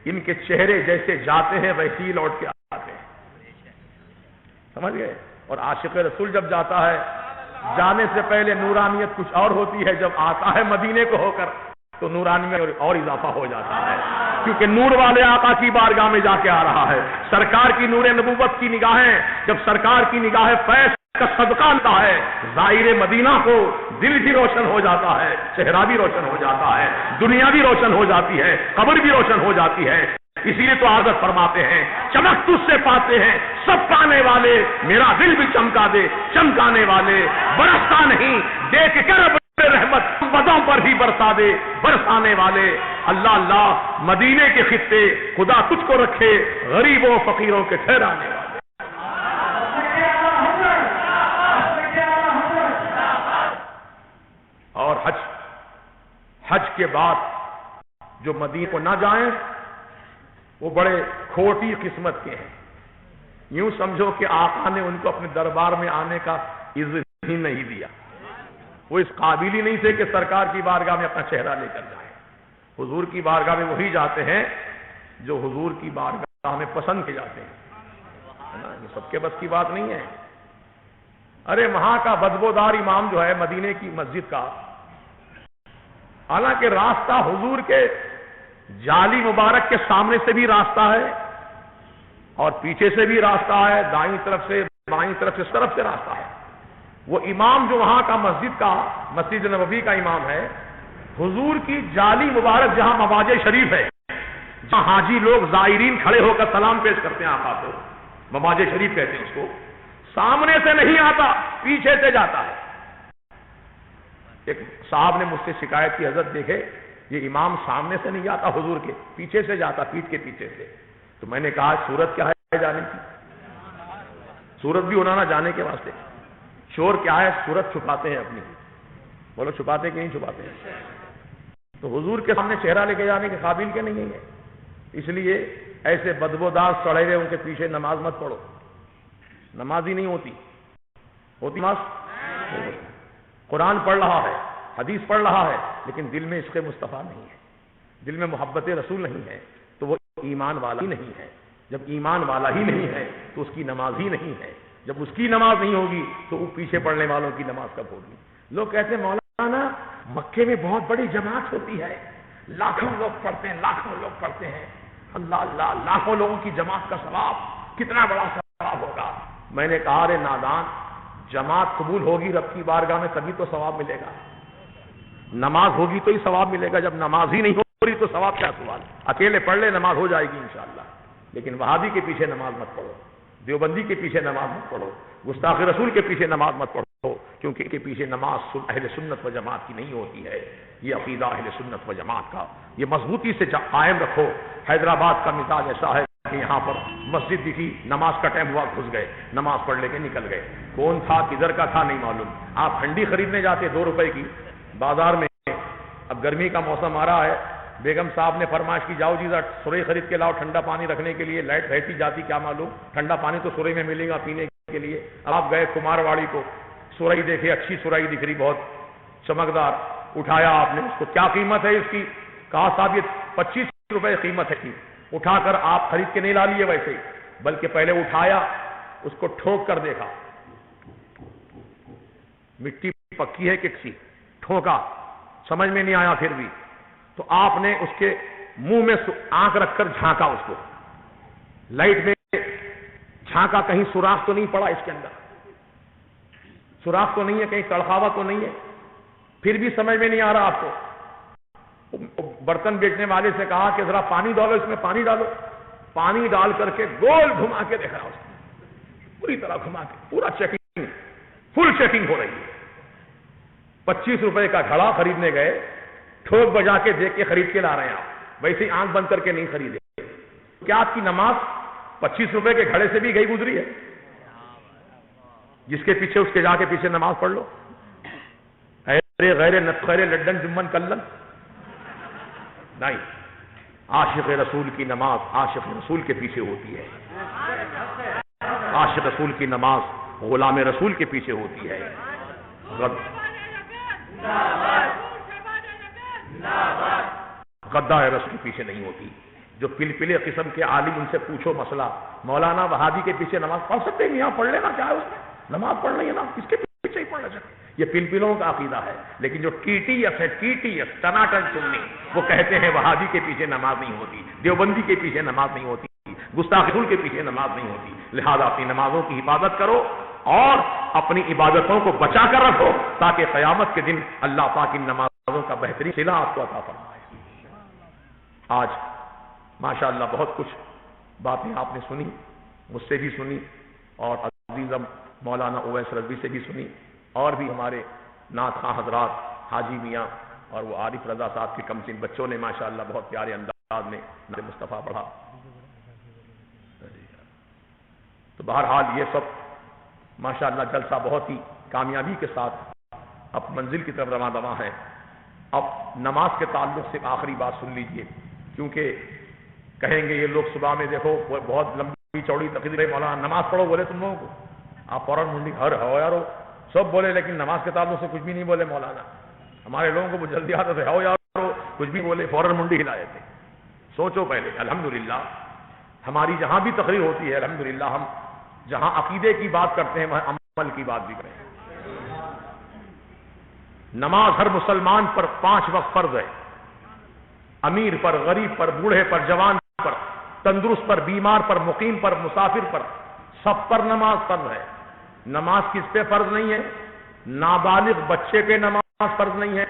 ان کے چہرے جیسے جاتے ہیں ویسے ہی لوٹ کے آتے ہیں، سمجھ گئے؟ اور عاشق رسول جب جاتا ہے جانے سے پہلے نورانیت کچھ اور ہوتی ہے، جب آتا ہے مدینے کو ہو کر تو نورانیت میں اور اضافہ ہو جاتا ہے، کیونکہ نور والے آقا کی بارگاہ میں جا کے آ رہا ہے۔ سرکار کی نور نبوت کی نگاہیں، جب سرکار کی نگاہیں فیض کا صدقہ آتا ہے، زائر مدینہ کو دل بھی روشن ہو جاتا ہے، چہرہ بھی روشن ہو جاتا ہے، دنیا بھی روشن ہو جاتی ہے، قبر بھی روشن ہو جاتی ہے۔ اسی لیے تو حضرت فرماتے ہیں، چمک تجھ سے پاتے ہیں سب پانے والے، میرا دل بھی چمکا دے چمکانے والے، برستا نہیں دیکھ کر رحمت بدوں پر بھی برسا دے برسانے والے۔ اللہ اللہ مدینے کے خطے خدا تجھ کو رکھے غریبوں فقیروں کے ٹھہرانے والے۔ اور حج کے بعد جو مدینے کو نہ جائیں وہ بڑے کھوٹی قسمت کے ہیں۔ یوں سمجھو کہ آقا نے ان کو اپنے دربار میں آنے کا اذن ہی نہیں دیا، وہ اس قابل ہی نہیں تھے کہ سرکار کی بارگاہ میں اپنا چہرہ لے کر جائیں۔ حضور کی بارگاہ میں وہی جاتے ہیں جو حضور کی بارگاہ میں پسند کے جاتے ہیں، یہ سب کے بس کی بات نہیں ہے۔ ارے وہاں کا بدبودار امام جو ہے مدینے کی مسجد کا، حالانکہ راستہ حضور کے جالی مبارک کے سامنے سے بھی راستہ ہے اور پیچھے سے بھی راستہ ہے، دائیں طرف سے بائیں طرف سے، اس طرف سے راستہ ہے، وہ امام جو وہاں کا مسجد نبوی کا امام ہے، حضور کی جالی مبارک جہاں مواج شریف ہے، جہاں حاجی لوگ زائرین کھڑے ہو کر سلام پیش کرتے ہیں آقا کو، مواج شریف کہتے ہیں اس کو، سامنے سے نہیں آتا، پیچھے سے جاتا ہے۔ ایک صاحب نے مجھ سے شکایت کی، حضرت دیکھے یہ امام سامنے سے نہیں آتا حضور کے، پیچھے سے جاتا، پیٹھ کے پیچھے سے۔ تو میں نے کہا صورت کیا ہے جانے کی؟ صورت بھی ہونا نہ جانے کے واسطے، شور کیا ہے؟ صورت چھپاتے ہیں اپنی، بولو چھپاتے کہ نہیں چھپاتے ہیں؟ تو حضور کے سامنے چہرہ لے کے جانے کے قابل کے نہیں ہے، اس لیے ایسے بدبودار سڑے ان کے پیچھے نماز مت پڑھو، نماز ہی نہیں ہوتی نماز۔ قرآن پڑھ رہا ہے، حدیث پڑھ رہا ہے، لیکن دل میں عشق مصطفیٰ نہیں ہے، دل میں محبت رسول نہیں ہے، تو وہ ایمان والا ہی نہیں ہے۔ جب ایمان والا ہی نہیں ہے تو اس کی نماز ہی نہیں ہے، جب اس کی نماز نہیں ہوگی تو وہ پیچھے پڑھنے والوں کی نماز کب ہوگی؟ لوگ کہتے ہیں مولانا مکے میں بہت بڑی جماعت ہوتی ہے، لاکھوں لوگ پڑھتے ہیں، لاکھوں لوگ پڑھتے ہیں، اللہ اللہ، لاکھوں لوگوں کی جماعت کا ثواب کتنا بڑا ثواب ہوگا۔ میں نے کہا رے نادان، جماعت قبول ہوگی رب کی بارگاہ میں تبھی تو ثواب ملے گا، نماز ہوگی تو ہی ثواب ملے گا، جب نماز ہی نہیں ہو رہی تو ثواب کیا سوال؟ اکیلے پڑھ لے نماز ہو جائے گی انشاءاللہ، لیکن وہابی کے پیچھے نماز مت پڑھو، دیوبندی کے پیچھے نماز مت پڑھو، گستاخ رسول کے پیچھے نماز مت پڑھو، کیونکہ کے پیچھے نماز اہل سنت و جماعت کی نہیں ہوتی ہے۔ یہ عقیدہ اہل سنت و جماعت کا، یہ مضبوطی سے قائم رکھو۔ حیدرآباد کا مزاج ایسا ہے کہ یہاں پر مسجد دکھی، نماز کا ٹائم ہوا، گھس گئے، نماز پڑھ لے کے نکل گئے، کون تھا کدھر کا تھا نہیں معلوم۔ آپ ہنڈی خریدنے جاتے 2 روپے کی بازار میں، اب گرمی کا موسم آ رہا ہے، بیگم صاحب نے فرمائش کی جاؤ جی سورئی خرید کے لاؤ ٹھنڈا پانی رکھنے کے لیے، لائٹ رہتی جاتی کیا معلوم، ٹھنڈا پانی تو سورئی میں ملے گا پینے کے لیے۔ اب آپ گئے کمار واڑی کو، سورئی دیکھے، اچھی سورئی دکھ رہی، بہت چمکدار، اٹھایا آپ نے اس کو، کیا قیمت ہے اس کی؟ کہا صاحب یہ 25 روپے قیمت ہے کی۔ اٹھا کر آپ خرید کے نہیں لا لیے ویسے ہی، بلکہ پہلے اٹھایا، اس کو ٹھوک کر دیکھا، مٹی پکی ہے کسی، ٹھوکا، سمجھ میں نہیں آیا پھر بھی، تو آپ نے اس کے منہ میں آنکھ رکھ کر جھانکا، اس کو لائٹ میں جھانکا، کہیں سوراخ تو نہیں پڑا اس کے اندر، سوراخ تو نہیں ہے، کہیں کڑخاوا تو نہیں ہے، پھر بھی سمجھ میں نہیں آ رہا آپ کو۔ برتن بیچنے والے سے کہا کہ ذرا پانی ڈالو، اس میں پانی ڈالو، پانی ڈال کر کے گول گھما کے دیکھا، اس کو پوری طرح گھما کے، پورا چیکنگ، فل چیکنگ ہو رہی ہے۔ 25 روپے کا گھڑا خریدنے گئے، ٹھوک بجا کے دیکھ کے خرید کے لا رہے ہیں آپ، ویسے ہی آنکھ بند کر کے نہیں خریدے۔ کیا آپ کی نماز 25 روپے کے گھڑے سے بھی گئی گزری ہے؟ جس کے پیچھے اس کے جا کے پیچھے نماز پڑھ لو، غیر نتخیر لڈن جمن کلن نہیں۔ عاشق رسول کی نماز عاشق رسول کے پیچھے ہوتی ہے، عاشق رسول کی نماز غلام رسول کے پیچھے ہوتی ہے، غدہ رسول کے پیچھے نہیں ہوتی۔ جو پلپلے قسم کے عالم، ان سے پوچھو مسئلہ، مولانا وہابی کے پیچھے نماز پڑھ سکتے ہیں؟ یہاں پڑھ لینا، کیا ہے اس میں، نماز پڑھ لیں نا، کس کے پیچھے ہی پڑھنا چاہتے؟ یہ پلپلوں کا عقیدہ ہے، لیکن جو ٹی ٹی ایس ہے، ٹی ٹی ایس ٹناٹن سنی، وہ کہتے ہیں وہابی کے پیچھے نماز نہیں ہوتی، دیوبندی کے پیچھے نماز نہیں ہوتی، گستاخ رسول کے پیچھے نماز نہیں ہوتی۔ لہذا اپنی نمازوں کی حفاظت کرو اور اپنی عبادتوں کو بچا کر رکھو، تاکہ قیامت کے دن اللہ پاک ان نمازوں کا بہترین صلہ آپ کو عطا فرمائے۔ آج ماشاءاللہ بہت کچھ باتیں آپ نے سنی، مجھ سے بھی سنی، اور عزیزم مولانا اویس رضوی سے بھی سنی، اور بھی ہمارے نعت خواں حضرات، حاجی میاں اور وہ عارف رضا صاحب کے کمسن بچوں نے ماشاءاللہ بہت پیارے انداز میں نعت مصطفیٰ پڑھا۔ تو بہرحال یہ سب ماشاءاللہ جلسہ بہت ہی کامیابی کے ساتھ اب منزل کی طرف رواں ہے۔ اب نماز کے تعلق سے آخری بات سن لیجئے، کیونکہ کہیں گے یہ لوگ صبح میں دیکھو بہت لمبی چوڑی تقریر ہے، مولانا نماز پڑھو بولے تم لوگوں کو، آپ فوراً منڈی ہر ہو یارو سب بولے، لیکن نماز کے تعلق سے کچھ بھی نہیں بولے مولانا۔ ہمارے لوگوں کو وہ جلدی آتا تھا، ہو یارو کچھ بھی بولے فوراً منڈی ہلائے تھے۔ سوچو پہلے، الحمدللہ ہماری جہاں بھی تقریر ہوتی ہے، الحمدللہ ہم جہاں عقیدے کی بات کرتے ہیں وہاں عمل کی بات بھی کریں۔ نماز ہر مسلمان پر 5 وقت فرض ہے، امیر پر، غریب پر، بوڑھے پر، جوان پر، تندرست پر، بیمار پر، مقیم پر، مسافر پر، سب پر نماز فرض ہے۔ نماز کس پہ فرض نہیں ہے؟ نابالغ بچے پہ نماز فرض نہیں ہے،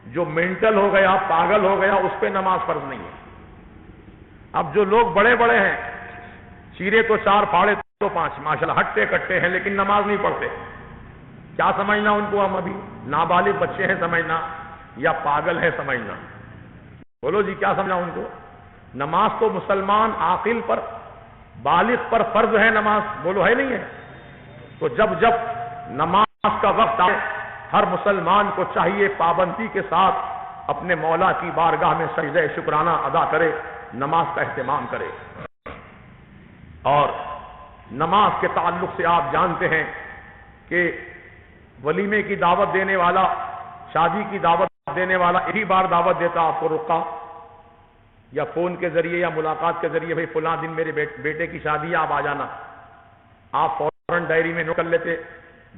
جو مینٹل ہو گیا، پاگل ہو گیا، اس پہ نماز فرض نہیں ہے۔ اب جو لوگ بڑے بڑے ہیں، چیرے تو 4 پھاڑے تو 5، ماشاءاللہ ہٹتے کٹے ہیں، لیکن نماز نہیں پڑھتے، کیا سمجھنا ان کو؟ ہم ابھی نابالغ بچے ہیں سمجھنا یا پاگل ہے سمجھنا؟ بولو جی، کیا سمجھنا ان کو؟ نماز تو مسلمان عاقل پر، بالغ پر فرض ہے نماز، بولو ہے نہیں ہے؟ تو جب جب نماز کا وقت آئے، ہر مسلمان کو چاہیے پابندی کے ساتھ اپنے مولا کی بارگاہ میں سجدہ شکرانہ ادا کرے، نماز کا اہتمام کرے۔ اور نماز کے تعلق سے آپ جانتے ہیں کہ ولیمے کی دعوت دینے والا، شادی کی دعوت دینے والا ایک ہی بار دعوت دیتا آپ کو، رکا یا فون کے ذریعے یا ملاقات کے ذریعے، بھئی فلاں دن میرے بیٹے کی شادی ہے، آپ آ جانا، آپ فوراً ڈائری میں نوٹ کر لیتے،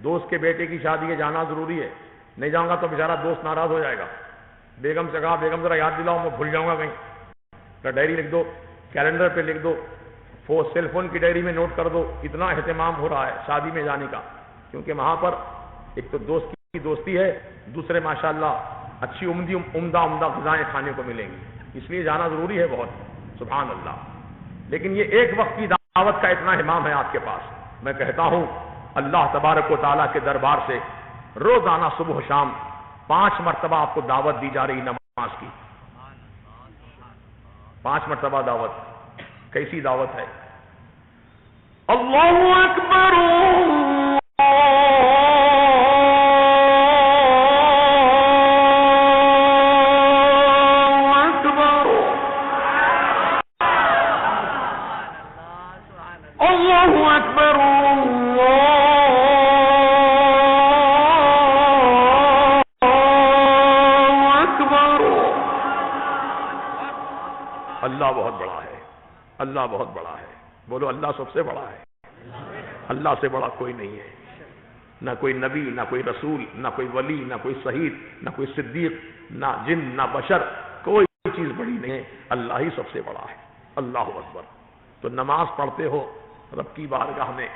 دوست کے بیٹے کی شادی ہے، جانا ضروری ہے، نہیں جاؤں گا تو بیچارہ دوست ناراض ہو جائے گا۔ بیگم سے کہا، بیگم ذرا یاد دلاؤ، میں بھول جاؤں گا کہیں، ڈائری لکھ دو، کیلنڈر پہ لکھ دو، سیل فون کی ڈائری میں نوٹ کر دو، اتنا اہتمام ہو رہا ہے شادی میں جانے کا، کیونکہ وہاں پر ایک تو دوست کی دوستی ہے، دوسرے ماشاءاللہ اچھی عمدہ غذائیں کھانے کو ملیں گی، اس لیے جانا ضروری ہے بہت، سبحان اللہ۔ لیکن یہ ایک وقت کی دعوت کا اتنا اہتمام ہے آپ کے پاس، میں کہتا ہوں اللہ تبارک و تعالیٰ کے دربار سے روزانہ صبح و شام 5 مرتبہ آپ کو دعوت دی جا رہی نماز کی، 5 مرتبہ دعوت۔ کیسی دعوت ہے؟ اللہ اکبر اللہ بہت بڑا ہے، اللہ بہت بڑا ہے، بولو اللہ سب سے بڑا ہے، اللہ سے بڑا کوئی نہیں ہے، نہ کوئی نبی، نہ کوئی رسول، نہ کوئی ولی، نہ کوئی شہید، نہ کوئی صدیق، نہ جن، نہ بشر، کوئی چیز بڑی نہیں ہے، اللہ ہی سب سے بڑا ہے۔ اللہ اکبر۔ تو نماز پڑھتے ہو رب کی بارگاہ میں،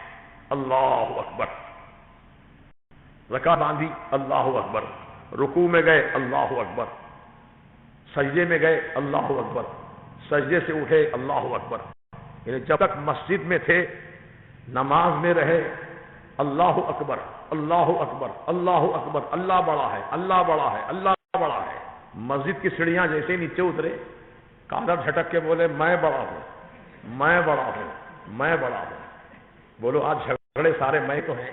اللہ اکبر، رکعت باندھی، اللہ اکبر، رکوع میں گئے، اللہ اکبر، سجدے میں گئے، اللہ اکبر، سجدے سے اٹھے، اللہ اکبر، یعنی جب تک مسجد میں تھے، نماز میں رہے، اللہ اکبر، اللہ اکبر، اللہ اکبر، اللہ بڑا ہے، اللہ بڑا ہے، اللہ بڑا ہے۔ مسجد کی سیڑھیاں جیسے نیچے اترے، کالر جھٹک کے بولے، میں بڑا ہوں، میں بڑا ہوں، میں بڑا ہوں۔ بولو آج جھگڑے سارے میں تو ہیں،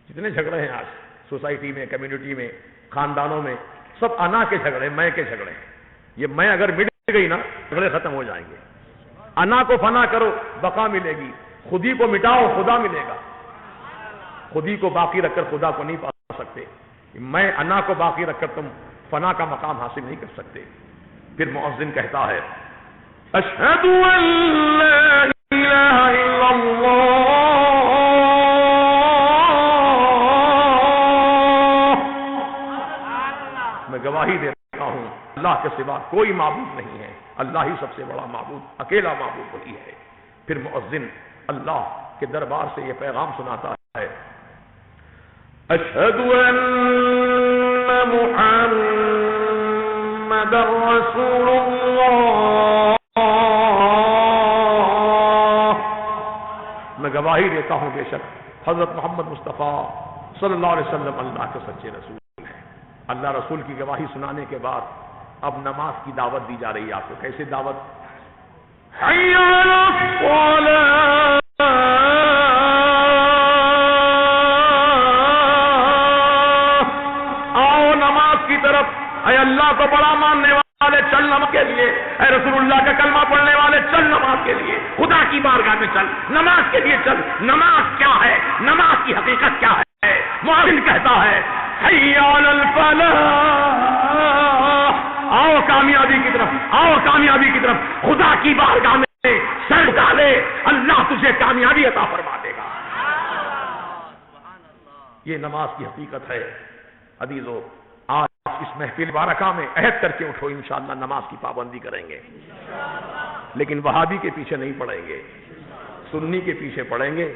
جتنے جھگڑے ہیں آج سوسائٹی میں، کمیونٹی میں، خاندانوں میں، سب انا کے جھگڑے، میں کے جھگڑے ہیں۔ یہ میں اگر مٹ گئی نا، جھگڑے ختم ہو جائیں گے۔ انا کو فنا کرو، بقا ملے گی، خودی کو مٹاؤ، خدا ملے گا۔ خودی کو باقی رکھ کر خدا کو نہیں پا سکتے، میں انا کو باقی رکھ کر تم فنا کا مقام حاصل نہیں کر سکتے۔ پھر مؤذن کہتا ہے، اشہد ان لا الہ الا اللہ، میں گواہی دیتا ہوں اللہ کے سوا کوئی معبود نہیں ہے، اللہ ہی سب سے بڑا معبود، اکیلا معبود وہی ہے۔ پھر مؤذن اللہ کے دربار سے یہ پیغام سناتا ہے، اشہد ان محمد رسول اللہ، میں گواہی دیتا ہوں بے شک حضرت محمد مصطفیٰ صلی اللہ علیہ وسلم اللہ کے سچے رسول ہیں۔ اللہ رسول کی گواہی سنانے کے بعد اب نماز کی دعوت دی جا رہی ہے آپ کو۔ کیسے دعوت؟ حی علی الصلاۃ، آؤ نماز کی طرف، اے اللہ کو بڑا ماننے والے چل نماز کے لیے، اے رسول اللہ کا کلمہ پڑھنے والے چل نماز کے لیے، خدا کی بارگاہ میں چل، نماز کے لیے چل۔ نماز کیا ہے؟ نماز کی حقیقت کیا ہے؟ مؤذن کہتا ہے، حی علی الفلاح، آؤ کامیابی کی طرف، آؤ کامیابی کی طرف، خدا کی بارگاہ میں سر ڈالے، اللہ تجھے کامیابی عطا فرما دے گا۔ یہ نماز کی حقیقت ہے۔ عزیزو، آج اس محفل بارکہ میں عہد کر کے اٹھو، انشاءاللہ نماز کی پابندی کریں گے، لیکن وہابی کے پیچھے نہیں پڑیں گے، سنی کے پیچھے پڑیں گے،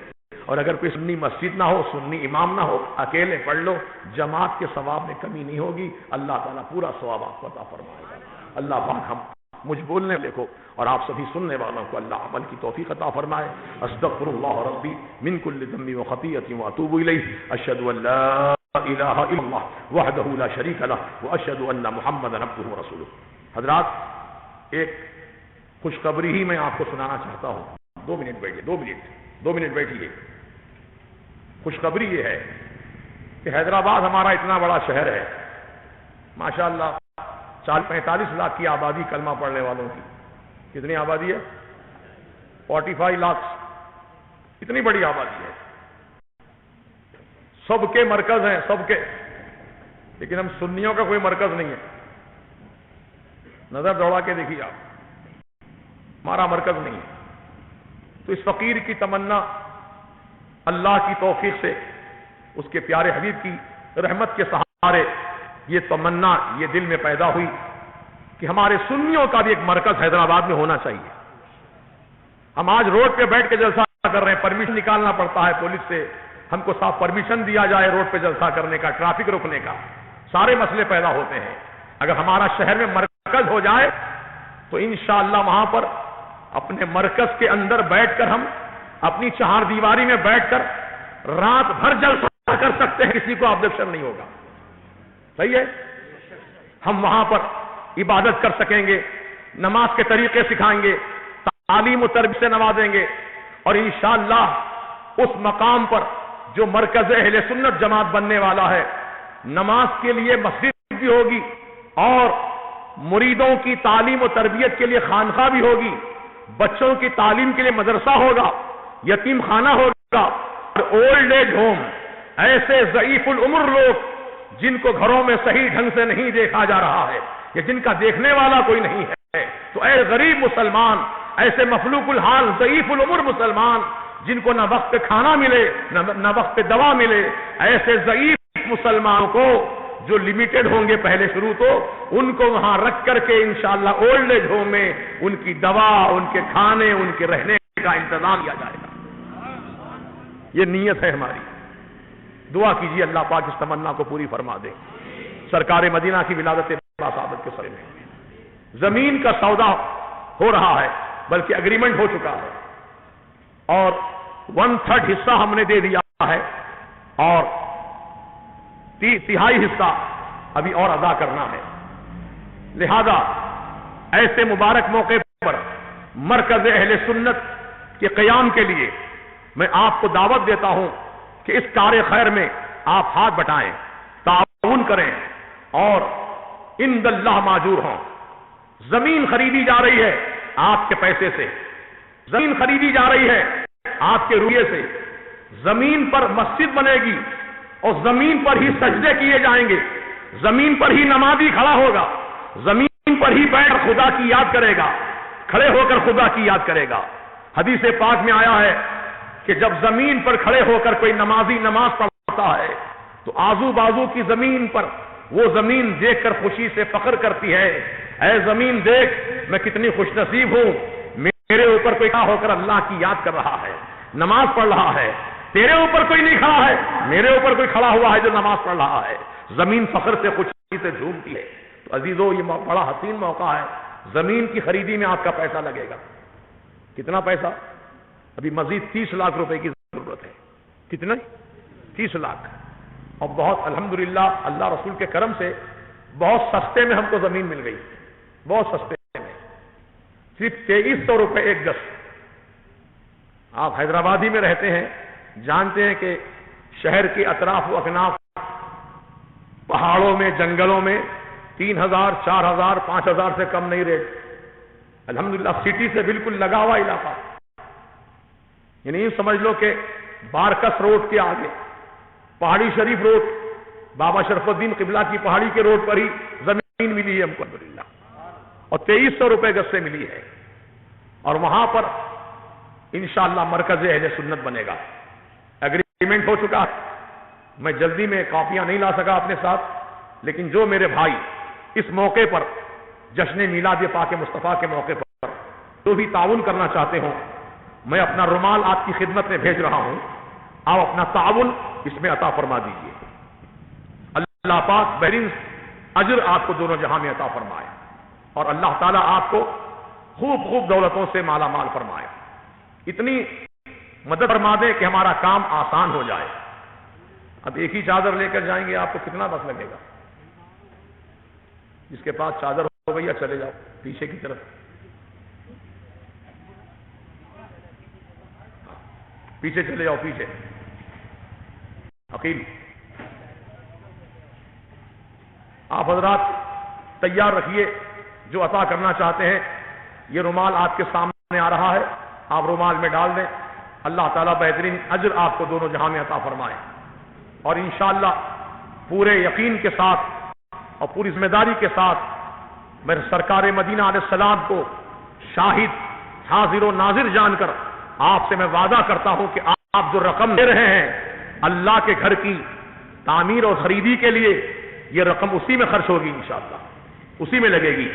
اور اگر کوئی سنی مسجد نہ ہو، سنی امام نہ ہو، اکیلے پڑھ لو، جماعت کے ثواب میں کمی نہیں ہوگی، اللہ تعالیٰ پورا ثواب آپ کو عطا فرمائے گا۔ اللہ پاک ہم مجھ بولنے والے کو اور آپ سبھی سننے والوں کو اللہ عمل کی توفیق عطا فرمائے۔ استغفر اللہ ربی من کل ذنب وخطیئۃ واتوب الیہ، اشہد ان لا الہ الا اللہ وحدہ لا شریک لہ واشہد ان محمدا عبدہ ورسولہ۔ حضرات، ایک خوشخبری ہی میں آپ کو سنانا چاہتا ہوں۔ 2 منٹ بیٹھیے، 2 منٹ بیٹھیے۔ خوشخبری یہ ہے کہ حیدرآباد ہمارا اتنا بڑا شہر ہے، ماشاءاللہ 45 لاکھ کی آبادی کلمہ پڑھنے والوں کی۔ کتنی آبادی ہے؟ 45 لاکھ، اتنی بڑی آبادی ہے، سب کے مرکز ہیں، سب کے، لیکن ہم سنیوں کا کوئی مرکز نہیں ہے۔ نظر دوڑا کے دیکھیے آپ، ہمارا مرکز نہیں ہے۔ تو اس فقیر کی تمنا اللہ کی توفیق سے، اس کے پیارے حبیب کی رحمت کے سہارے یہ تمنا یہ دل میں پیدا ہوئی کہ ہمارے سنیوں کا بھی ایک مرکز حیدرآباد میں ہونا چاہیے۔ ہم آج روڈ پہ بیٹھ کے جلسہ کر رہے ہیں، پرمیشن نکالنا پڑتا ہے پولیس سے، ہم کو صاف پرمیشن دیا جائے روڈ پہ جلسہ کرنے کا، ٹریفک روکنے کا، سارے مسئلے پیدا ہوتے ہیں۔ اگر ہمارا شہر میں مرکز ہو جائے تو انشاءاللہ وہاں پر اپنے مرکز کے اندر بیٹھ کر ہم اپنی 4 دیواری میں بیٹھ کر رات بھر جلسہ کر سکتے ہیں، کسی کو آبجیکشن نہیں ہوگا۔ صحیح ہے؟ ہم وہاں پر عبادت کر سکیں گے، نماز کے طریقے سکھائیں گے، تعلیم و تربیت سے نوازیں گے، اور انشاءاللہ اس مقام پر جو مرکز اہل سنت جماعت بننے والا ہے، نماز کے لیے مسجد بھی ہوگی اور مریدوں کی تعلیم و تربیت کے لیے خانقاہ بھی ہوگی، بچوں کی تعلیم کے لیے مدرسہ ہوگا، یتیم خانہ ہوگا، اور اولڈ ایج ہوم، ایسے ضعیف العمر لوگ جن کو گھروں میں صحیح ڈھنگ سے نہیں دیکھا جا رہا ہے یا جن کا دیکھنے والا کوئی نہیں ہے، تو اے غریب مسلمان، ایسے مفلوق الحال ضعیف العمر مسلمان جن کو نہ وقت پہ کھانا ملے نہ وقت پہ دوا ملے، ایسے ضعیف مسلمانوں کو جو لمیٹڈ ہوں گے پہلے شروع تو ان کو وہاں رکھ کر کے انشاءاللہ اولڈ ایج ہوم میں ان کی دوا، ان کے کھانے، ان کے رہنے کا انتظام کیا جائے گا۔ یہ نیت ہے ہماری۔ دعا کیجیے اللہ پاک اس تمنا کو پوری فرما دے۔ سرکار مدینہ کی ولادت سعادت کے سر میں زمین کا سودا ہو رہا ہے، بلکہ اگریمنٹ ہو چکا ہے، اور 1/3 حصہ ہم نے دے دیا ہے، اور 3/4 حصہ ابھی اور ادا کرنا ہے۔ لہذا ایسے مبارک موقع پر مرکز اہل سنت کے قیام کے لیے میں آپ کو دعوت دیتا ہوں کہ اس کار خیر میں آپ ہاتھ بٹائیں، تعاون کریں، اور عند اللہ ماجور ہوں۔ زمین خریدی جا رہی ہے آپ کے پیسے سے، زمین خریدی جا رہی ہے آپ کے رویے سے، زمین پر مسجد بنے گی اور زمین پر ہی سجدے کیے جائیں گے، زمین پر ہی نمازی کھڑا ہوگا، زمین پر ہی بیٹھ کر خدا کی یاد کرے گا، کھڑے ہو کر خدا کی یاد کرے گا۔ حدیث پاک میں آیا ہے کہ جب زمین پر کھڑے ہو کر کوئی نمازی نماز پڑھتا ہے تو آزو بازو کی زمین پر وہ زمین دیکھ کر خوشی سے فخر کرتی ہے، اے زمین دیکھ میں کتنی خوش نصیب ہوں، میرے اوپر کوئی کھڑا ہو کر اللہ کی یاد کر رہا ہے، نماز پڑھ رہا ہے، تیرے اوپر کوئی نہیں کھڑا ہے، میرے اوپر کوئی کھڑا ہوا ہے جو نماز پڑھ رہا ہے۔ زمین فخر سے خوشی سے جھومتی ہے۔ تو عزیزو، یہ بڑا حسین موقع ہے، زمین کی خریدی میں آپ کا پیسہ لگے گا۔ کتنا پیسہ؟ ابھی مزید 30 لاکھ روپے کی ضرورت ہے۔ کتنے؟ 30 لاکھ۔ اور بہت الحمدللہ اللہ رسول کے کرم سے بہت سستے میں ہم کو زمین مل گئی، بہت سستے میں، صرف 2300 روپے ایک گز۔ آپ حیدرآبادی میں رہتے ہیں، جانتے ہیں کہ شہر کے اطراف و اکناف پہاڑوں میں، جنگلوں میں 3000، 4000، 5000 سے کم نہیں ریٹ۔ الحمدللہ سٹی سے بالکل لگا ہوا علاقہ، یعنی یہ سمجھ لو کہ بارکس روڈ کے آگے، پہاڑی شریف روڈ، بابا شرف الدین قبلہ کی پہاڑی کے روڈ پر ہی زمین ملی ہے ہم کو الحمدللہ، اور 2300 روپے گز سے ملی ہے، اور وہاں پر انشاءاللہ مرکز اہل سنت بنے گا۔ ایگریمنٹ ہو چکا ہے، میں جلدی میں کاپیاں نہیں لا سکا اپنے ساتھ، لیکن جو میرے بھائی اس موقع پر جشن میلاد پاک مصطفیٰ کے موقع پر جو بھی تعاون کرنا چاہتے ہوں، میں اپنا رومال آپ کی خدمت میں بھیج رہا ہوں۔ آپ اپنا تعاون اس میں عطا فرما دیجیے. اللہ پاک بہترین اجر آپ کو دونوں جہاں میں عطا فرمائے اور اللہ تعالیٰ آپ کو خوب خوب دولتوں سے مالا مال فرمائے. اتنی مدد فرما دے کہ ہمارا کام آسان ہو جائے. اب ایک ہی چادر لے کر جائیں گے آپ کو کتنا وقت لگے گا؟ جس کے پاس چادر ہو گئی چلے جاؤ پیچھے کی طرف, پیچھے چلے جاؤ پیچھے. عقیل آپ حضرات تیار رکھیے جو عطا کرنا چاہتے ہیں. یہ رومال آپ کے سامنے آ رہا ہے, آپ رومال میں ڈال دیں. اللہ تعالیٰ بہترین اجر آپ کو دونوں جہاں میں عطا فرمائے اور انشاءاللہ پورے یقین کے ساتھ اور پوری ذمہ داری کے ساتھ میں سرکار مدینہ علیہ السلام کو شاہد حاضر و ناظر جان کر آپ سے میں وعدہ کرتا ہوں کہ آپ جو رقم دے رہے ہیں اللہ کے گھر کی تعمیر اور خریدی کے لیے, یہ رقم اسی میں خرچ ہوگی انشاءاللہ, اسی میں لگے گی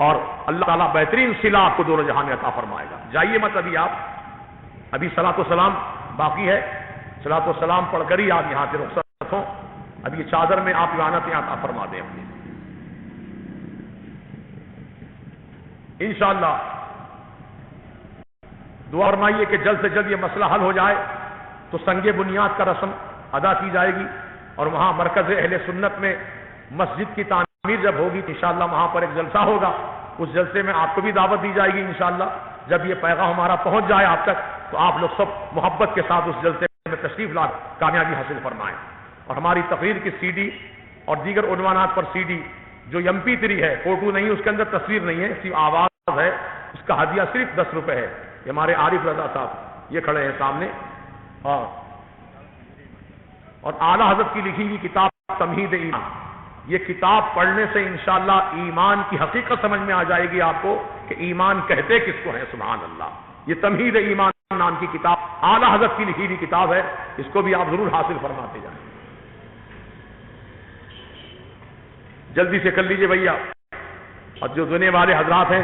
اور اللہ تعالیٰ بہترین صلہ آپ کو دونوں جہاں میں عطا فرمائے گا. جائیے مت ابھی, آپ ابھی صلاۃ والسلام باقی ہے, صلاۃ والسلام پڑھ کر ہی آپ یہاں سے رخصت ہوں. اب یہ چادر میں آپ اعانتیں عطا فرما دیں اپنی انشاءاللہ. دعا فرمائیے کہ جلد سے جلد یہ مسئلہ حل ہو جائے تو سنگ بنیاد کا رسم ادا کی جائے گی اور وہاں مرکز اہل سنت میں مسجد کی تعمیر جب ہوگی تو انشاءاللہ وہاں پر ایک جلسہ ہوگا. اس جلسے میں آپ کو بھی دعوت دی جائے گی انشاءاللہ. جب یہ پیغام ہمارا پہنچ جائے آپ تک تو آپ لوگ سب محبت کے ساتھ اس جلسے میں تشریف لا کامیابی حاصل فرمائیں. اور ہماری تقریر کی سی ڈی اور دیگر عنوانات پر سی ڈی جو MP3 ہے, فوٹو نہیں, اس کے اندر تصویر نہیں ہے, صرف آواز ہے, اس کا ہدیہ صرف 10 روپے ہے. یہ ہمارے عارف رضا صاحب یہ کھڑے ہیں سامنے. اور اعلیٰ حضرت کی لکھی ہوئی کتاب تمہید ایمان, یہ کتاب پڑھنے سے انشاءاللہ ایمان کی حقیقت سمجھ میں آ جائے گی آپ کو کہ ایمان کہتے کس کو ہے. سبحان اللہ. یہ تمہید ایمان نام کی کتاب اعلیٰ حضرت کی لکھی ہوئی کتاب ہے, اس کو بھی آپ ضرور حاصل فرماتے جائیں. جلدی سے کر لیجئے بھیا. اور جو دینے والے حضرات ہیں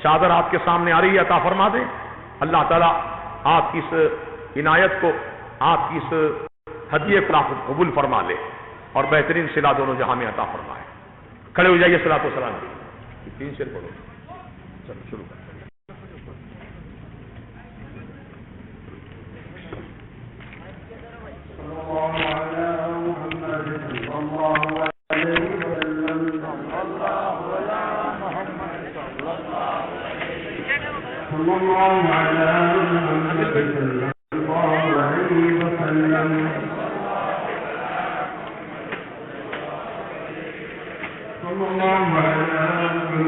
چادر آپ کے سامنے آ رہی ہے, عطا فرما دیں. اللہ تعالیٰ آپ کی اس عنایت کو, آپ کی اس ہدیے کو قبول فرما لے اور بہترین صلہ دونوں جہاں میں عطا فرمائے. کھڑے ہو جائیے صلاۃ و سلام. 3 شعر پڑھو. چلو شروع کر. صلی اللہ علیہ وسلم.